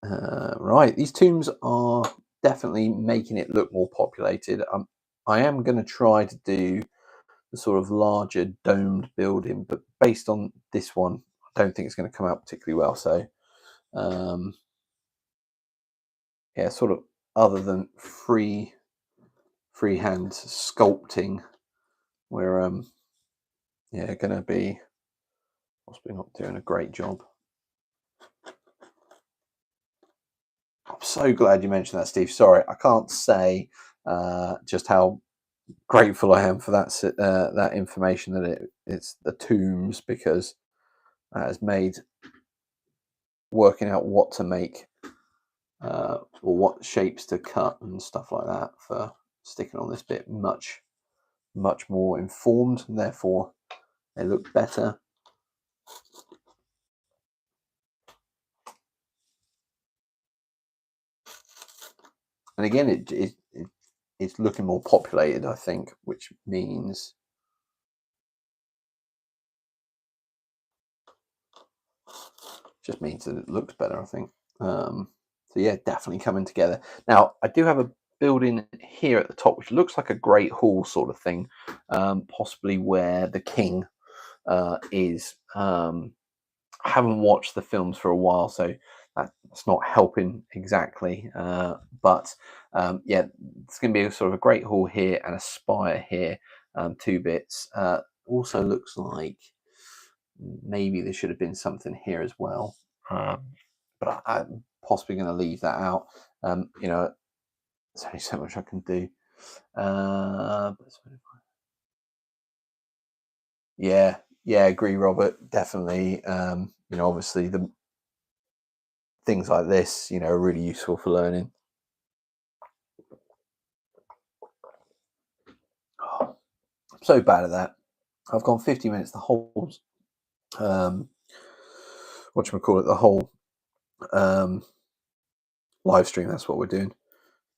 S1: Right, these tombs are definitely making it look more populated. I am going to try to do the sort of larger domed building, but based on this one, I don't think it's going to come out particularly well. So yeah, sort of other than free freehand sculpting, we're yeah, going to be possibly not doing a great job. I'm so glad you mentioned that, Steve. Sorry, I can't say just how grateful I am for that information, that it's the tombs, because that has made working out what to make or what shapes to cut and stuff like that for sticking on this bit much more informed, and therefore they look better. And again, it's looking more populated, I think, which means just means that it looks better, I think. So yeah, definitely coming together. Now, I do have a building here at the top which looks like a great hall sort of thing, possibly where the king is. I haven't watched the films for a while, so that's not helping exactly. But yeah, it's going to be a sort of a great hall here and a spire here, 2 bits. Also looks like maybe there should have been something here as well, but I'm possibly going to leave that out. You know, there's only so much I can do. Yeah, agree, Robert. Definitely. You know, obviously the things like this, you know, are really useful for learning. Oh, I'm so bad at that. I've gone 50 minutes the whole whatchamacallit, the whole live stream. That's what we're doing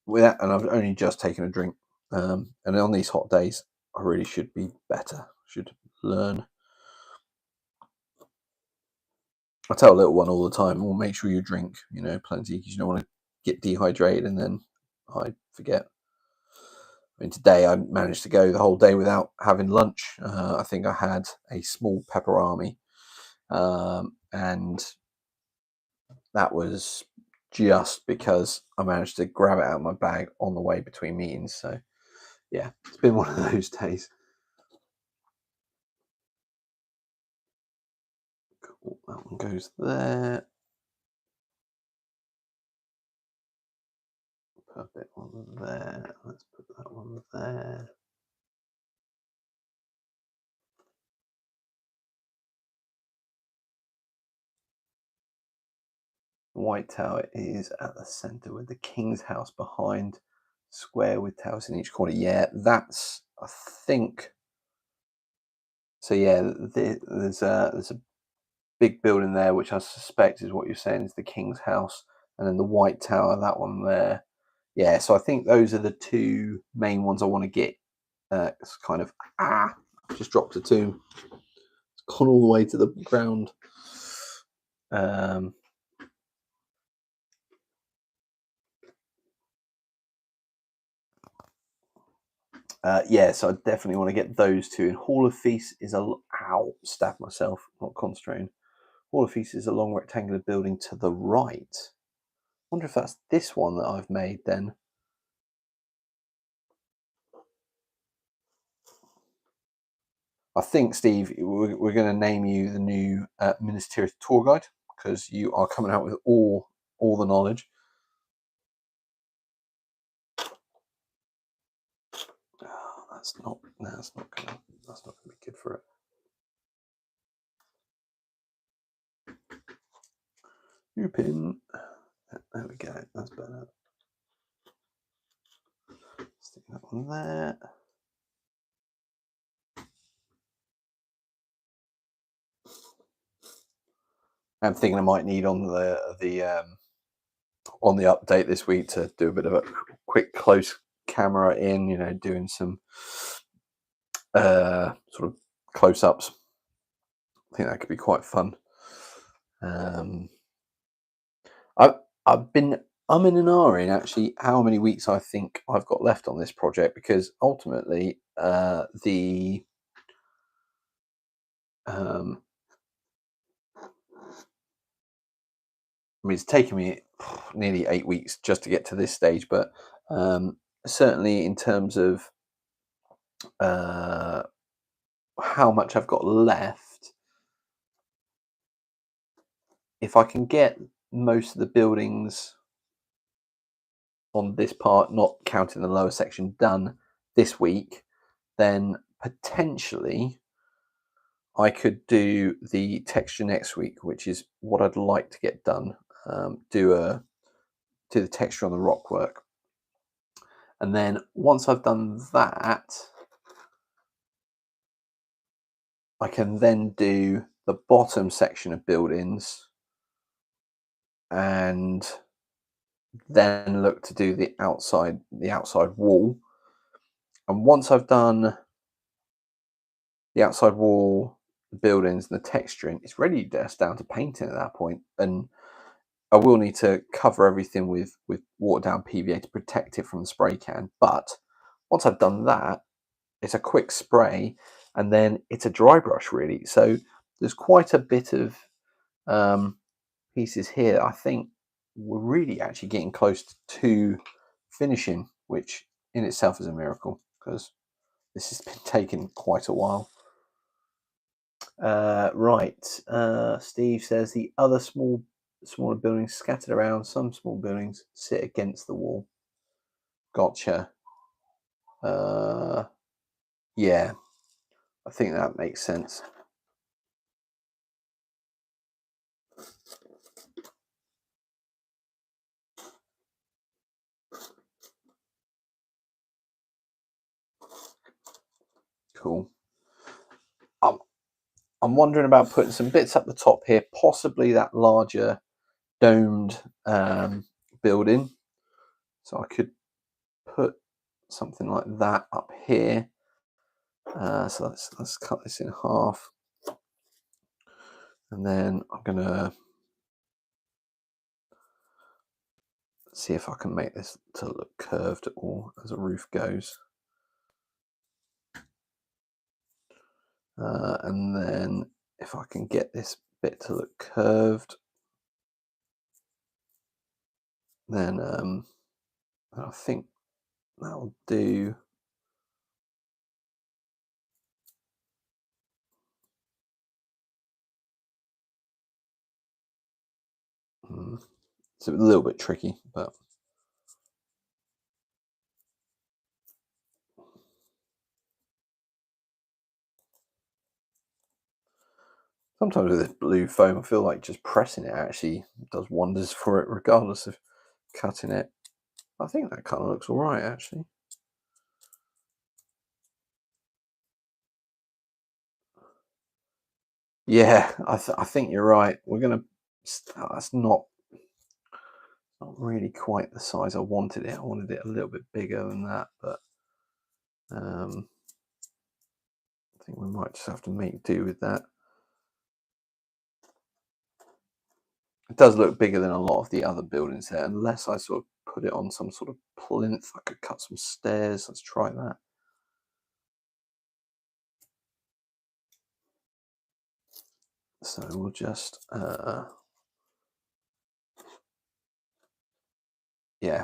S1: with that, and I've only just taken a drink. And on these hot days, I really should be better. Should learn. I tell a little one all the time, well, make sure you drink, you know, plenty, because you don't want to get dehydrated and then I forget. I mean, today I managed to go the whole day without having lunch. I think I had a small pepperami, and that was just because I managed to grab it out of my bag on the way between meetings. So yeah, it's been one of those days. Cool, that one goes there. Put that one there. Let's put that one there. White tower is at the center with the king's house behind, square with towers in each corner. Yeah, that's, I think. So yeah, there's a big building there, which I suspect is what you're saying is the king's house, and then the white tower, that one there. Yeah, so I think those are the 2 main ones I want to get. It's kind of just dropped a tomb. It's gone all the way to the ground. Yeah, so I definitely want to get those 2. And Hall of Feast is stabbed myself, not concentrating. Hall of Feast is a long rectangular building to the right. I wonder if that's this one that I've made then. I think, Steve, we're going to name you the new Minas Tirith tour guide, because you are coming out with all the knowledge. Oh, that's not gonna be good for it. New pin. There we go. That's better. Stick that one there. I'm thinking I might need on the update this week to do a bit of a quick close camera in, you know, doing some sort of close-ups. I think that could be quite fun. I've been umming and ahhing actually how many weeks I think I've got left on this project, because ultimately I mean, it's taken me nearly 8 weeks just to get to this stage, but certainly in terms of how much I've got left, if I can get most of the buildings on this part, not counting the lower section, done this week, then potentially I could do the texture next week, which is what I'd like to get done. Do the texture on the rock work, and then once I've done that, I can then do the bottom section of buildings, and then look to do the outside wall. And once I've done the outside wall, the buildings, and the texturing, it's really just down to painting at that point. And I will need to cover everything with watered down PVA to protect it from the spray can. But once I've done that, it's a quick spray, and then it's a dry brush really. So there's quite a bit of pieces here. I think we're really actually getting close to finishing, which in itself is a miracle because this has been taking quite a while. Right. Steve says the other smaller buildings scattered around. Some small buildings sit against the wall. Gotcha. Yeah, I think that makes sense. Cool. I'm wondering about putting some bits up the top here, possibly that larger domed building. So I could put something like that up here. So let's cut this in half, and then I'm gonna see if I can make this to look curved at all as a roof goes. And then if I can get this bit to look curved, then I think that'll do. It's a little bit tricky, but sometimes with this blue foam, I feel like just pressing it actually does wonders for it, regardless of cutting it. I think that kind of looks all right, actually. Yeah, I think you're right. We're gonna. That's not really quite the size I wanted it. I wanted it a little bit bigger than that, but I think we might just have to make do with that. It does look bigger than a lot of the other buildings there, unless I sort of put it on some sort of plinth. I could cut some stairs. Let's try that. So we'll just, yeah.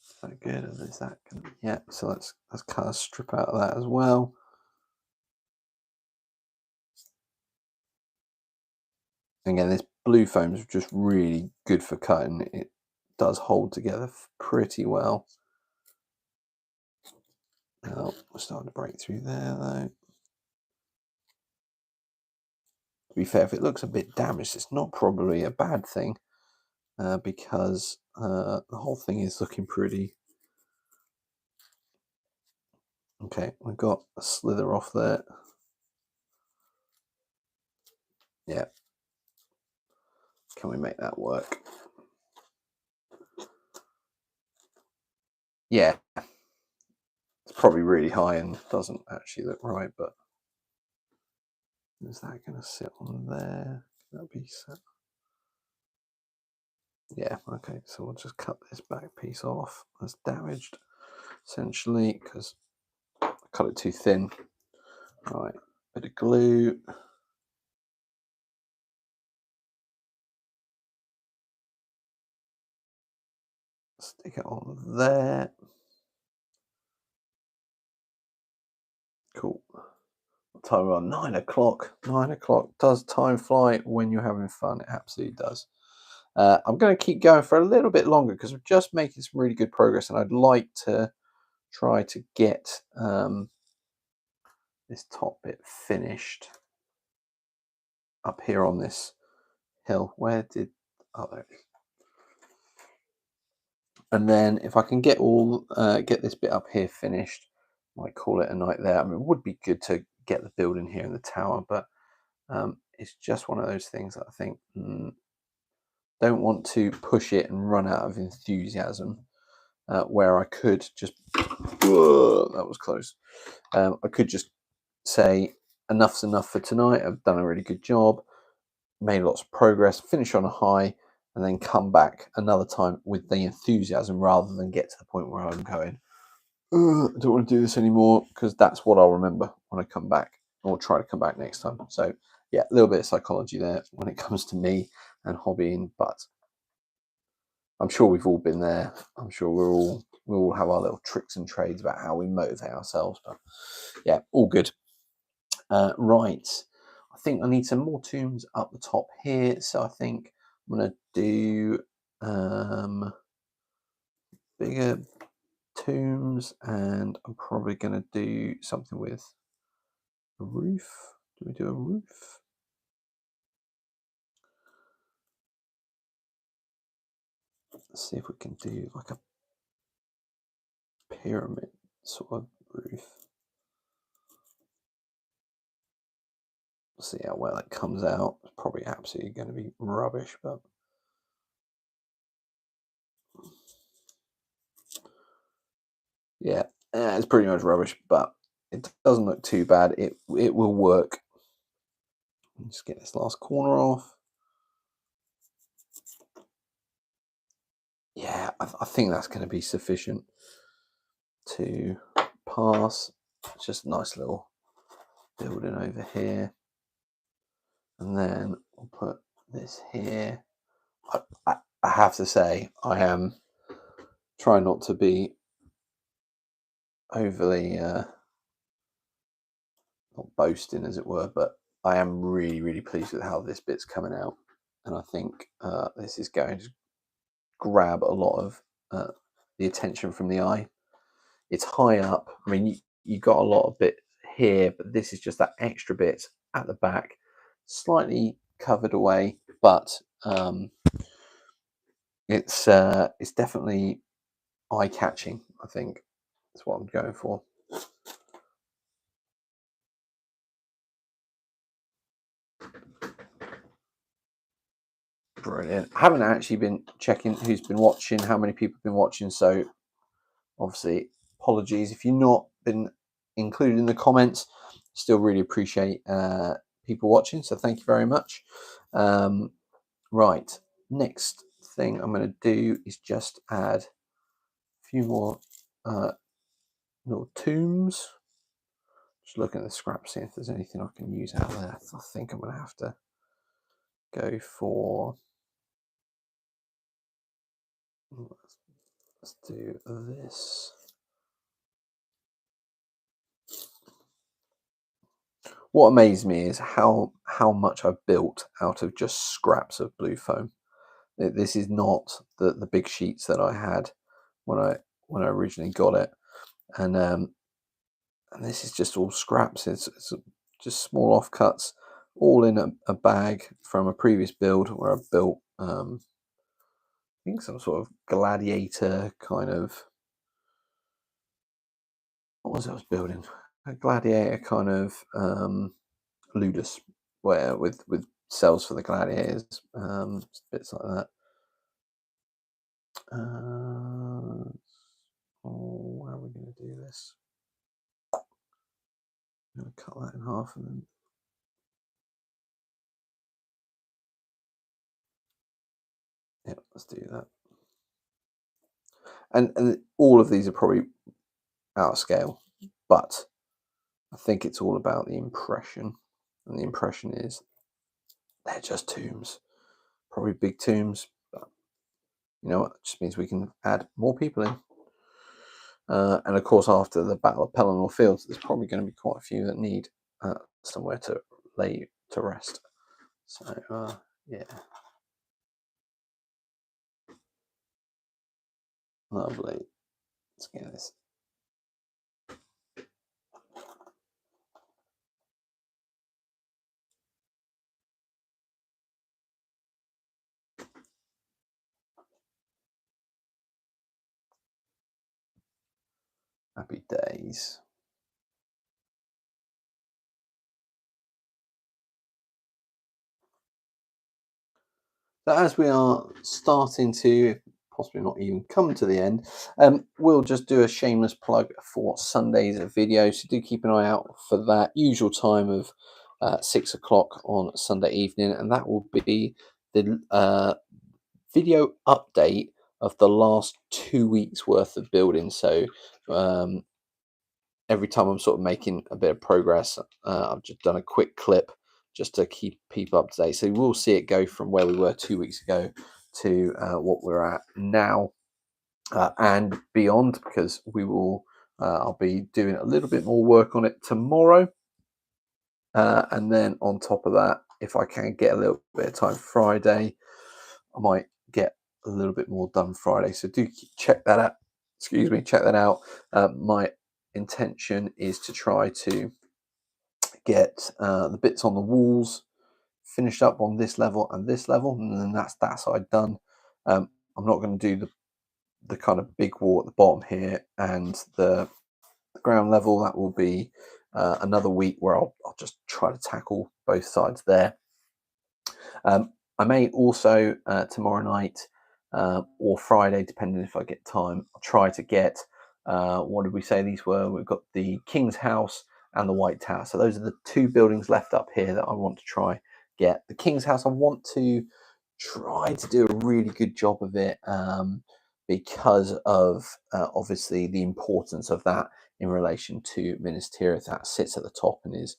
S1: Is that good? Is that good? Yeah. So let's kind of strip out of that as well. Again, this blue foam is just really good for cutting. It does hold together pretty well. Oh, we're starting to break through there though. To be fair, if it looks a bit damaged, it's not probably a bad thing because the whole thing is looking pretty. Okay, we've got a slither off there. Yeah. Can we make that work? Yeah. It's probably really high and doesn't actually look right, but is that going to sit on there? That'll be set. Yeah, okay, so we'll just cut this back piece off. That's damaged, essentially, because I cut it too thin. Right, bit of glue. Stick it on there. Cool. What time are we on? 9 o'clock. 9 o'clock. Does time fly when you're having fun? It absolutely does. I'm going to keep going for a little bit longer because we're just making some really good progress, and I'd like to try to get this top bit finished up here on this hill. Where did... Oh, there it is. And then if I can get get this bit up here finished, I might call it a night there. I mean, it would be good to get the building here in the tower, but it's just one of those things that I think don't want to push it and run out of enthusiasm. Where I could just... that was close. I could just say enough's enough for tonight. I've done a really good job, made lots of progress, finish on a high, and then come back another time with the enthusiasm rather than get to the point where I'm going, I don't want to do this anymore, because that's what I'll remember when I come back, or try to come back next time. So yeah, a little bit of psychology there when it comes to me and hobbying, but I'm sure we've all been there. I'm sure we all have our little tricks and trades about how we motivate ourselves, but yeah, all good. Right, I think I need some more tombs up the top here, so I think I'm going to do bigger tombs, and I'm probably going to do something with a roof. Do we do a roof? Let's see if we can do like a pyramid sort of roof. See how well it comes out. It's probably absolutely going to be rubbish, but yeah, it's pretty much rubbish, but it doesn't look too bad. It will work. Just get this last corner off. Yeah, I think that's going to be sufficient to pass. It's just a nice little building over here, and then we'll put this here. I have to say, I am trying not to be overly not boasting, as it were, but I am really pleased with how this bit's coming out, and I think this is going to grab a lot of the attention from the eye. It's high up. I mean, you got a lot of bit here, but this is just that extra bit at the back, slightly covered away, but it's definitely eye-catching. I think that's what I'm going for. Brilliant. I haven't actually been checking who's been watching, how many people have been watching, so obviously apologies if you've not been included in the comments. Still really appreciate people watching, so thank you very much. Right, next thing I'm going to do is just add a few more little tombs. Just looking at the scrap, see if there's anything I can use out there. I think I'm going to have to go for... Let's do this. What amazed me is how much I've built out of just scraps of blue foam. This is not the big sheets that I had when I originally got it, and this is just all scraps. It's just small offcuts, all in a bag from a previous build where I built I think some sort of gladiator kind of... What was I was building? A gladiator kind of ludus, where with cells for the gladiators, bits like that. How are we going to do this? I'm going to cut that in half and then... Yeah, let's do that. And all of these are probably out of scale, but I think it's all about the impression, and the impression is they're just tombs, probably big tombs, but you know, it just means we can add more people in. And of course, after the Battle of Pelennor Fields, there's probably going to be quite a few that need somewhere to lay to rest. So yeah, lovely. Let's get this. Happy days. So as we are starting to possibly not even come to the end, we'll just do a shameless plug for Sunday's video. So do keep an eye out for that usual time of 6 o'clock on Sunday evening, and that will be the video update of the last 2 weeks worth of building. So every time I'm sort of making a bit of progress, I've just done a quick clip just to keep people up to date. So we'll see it go from where we were 2 weeks ago to what we're at now and beyond, because we will. I'll be doing a little bit more work on it tomorrow, and then on top of that, if I can get a little bit of time Friday, I might get a little bit more done Friday. So do check that out. Excuse me, check that out. My intention is to try to get the bits on the walls finished up on this level and this level, and then that's that side done. I'm not going to do the kind of big wall at the bottom here and the ground level. That will be another week where I'll just try to tackle both sides there. I may also tomorrow night or Friday, depending if I get time, I'll try to get what did we say these were? We've got the King's House and the White Tower. So those are the two buildings left up here that I want to try get. The King's House, I want to try to do a really good job of it because of obviously the importance of that in relation to Minas Tirith. That sits at the top and is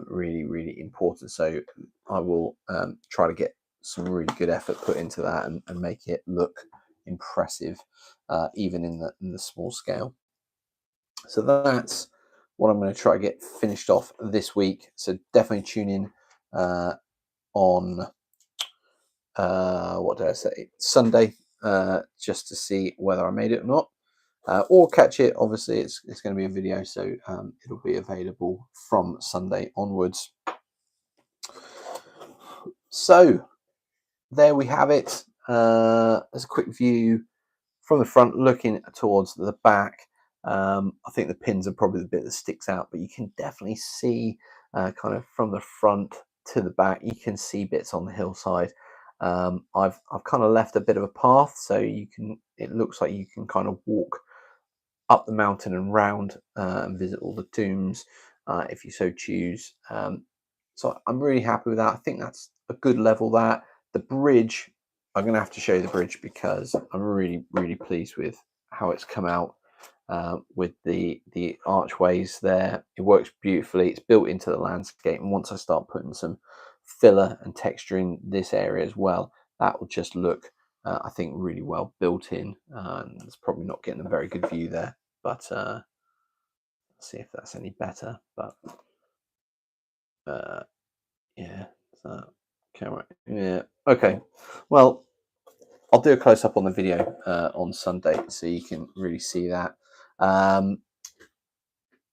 S1: really, really important. So I will try to get some really good effort put into that and make it look impressive, even in the small scale. So that's what I'm going to try to get finished off this week. So definitely tune in on what did I say, Sunday, just to see whether I made it or not. Or catch it. Obviously, it's going to be a video, so it'll be available from Sunday onwards. So there we have it. As a quick view from the front, looking towards the back. I think the pins are probably the bit that sticks out, but you can definitely see kind of from the front to the back. You can see bits on the hillside. I've kind of left a bit of a path, so you can. It looks like you can kind of walk up the mountain and round and visit all the tombs if you so choose. So I'm really happy with that. I think that's a good level. That the bridge, I'm going to have to show you the bridge because I'm really, really pleased with how it's come out with the archways there. It works beautifully. It's built into the landscape, and once I start putting some filler and texture in this area as well, that will just look I think really well built in. It's probably not getting a very good view there, but let's see if that's any better. But yeah, so camera, yeah, okay. Well, I'll do a close up on the video on Sunday so you can really see that.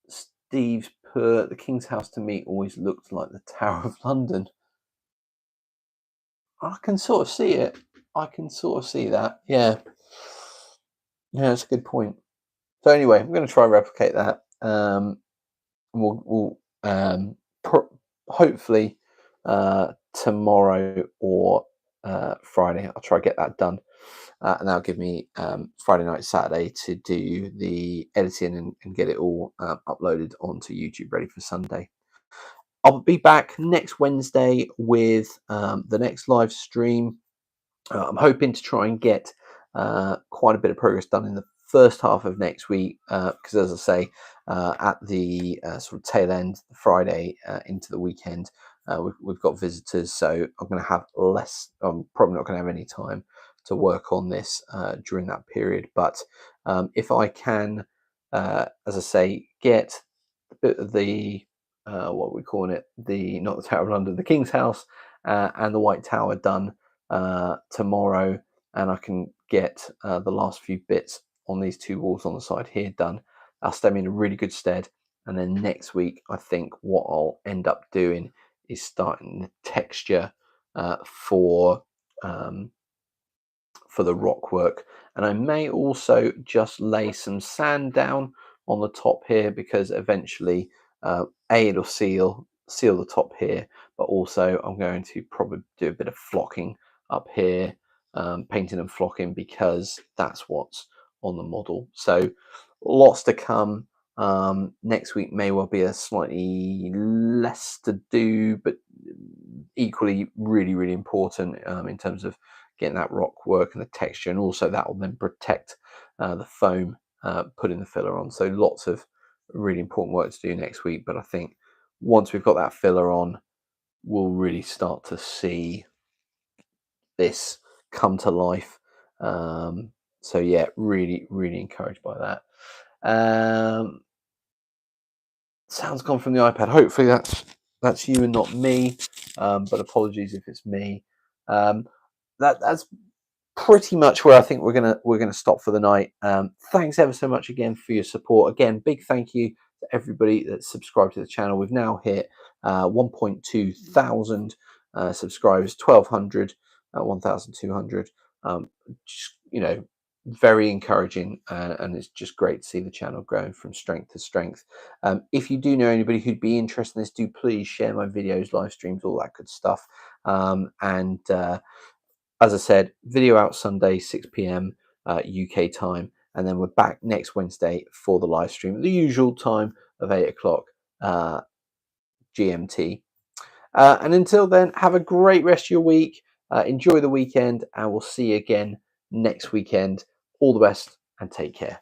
S1: Steve's put the King's House to me always looked like the Tower of London. I can sort of see it. I can sort of see that. Yeah. Yeah, that's a good point. So anyway, I'm going to try and replicate that. We'll hopefully tomorrow or Friday, I'll try to get that done. And that'll give me Friday night, Saturday to do the editing and get it all uploaded onto YouTube ready for Sunday. I'll be back next Wednesday with the next live stream. I'm hoping to try and get quite a bit of progress done in the first half of next week because, as I say, at the sort of tail end, Friday into the weekend, we've got visitors, so I'm going to have less. I'm probably not going to have any time to work on this during that period. But if I can, as I say, get the what are we calling it, the not the Tower of London, the King's House, and the White Tower done tomorrow, and I can get the last few bits on these two walls on the side here done, I'll stand me in a really good stead. And then next week, I think what I'll end up doing is starting the texture for the rock work. And I may also just lay some sand down on the top here, because eventually it'll seal the top here, but also I'm going to probably do a bit of flocking up here, painting and flocking, because that's what's on the model. So lots to come. Next week may well be a slightly less to do, but equally really important in terms of getting that rock work and the texture, and also that will then protect the foam putting the filler on. So lots of really important work to do next week, but I think once we've got that filler on, we'll really start to see this come to life. So yeah, really encouraged by that. Sound's gone from the iPad. Hopefully that's you and not me, but apologies if it's me. That's pretty much where I think we're gonna stop for the night. Thanks ever so much again for your support. Again, big thank you to everybody that's subscribed to the channel. We've now hit 1.2 thousand subscribers, 1,200, 1,200. Just, very encouraging, and it's just great to see the channel growing from strength to strength. If you do know anybody who'd be interested in this, do please share my videos, live streams, all that good stuff. As I said, video out Sunday, 6 p.m. UK time, and then we're back next Wednesday for the live stream at the usual time of 8 o'clock GMT. And until then, have a great rest of your week. Enjoy the weekend, and we'll see you again next weekend. All the best and take care.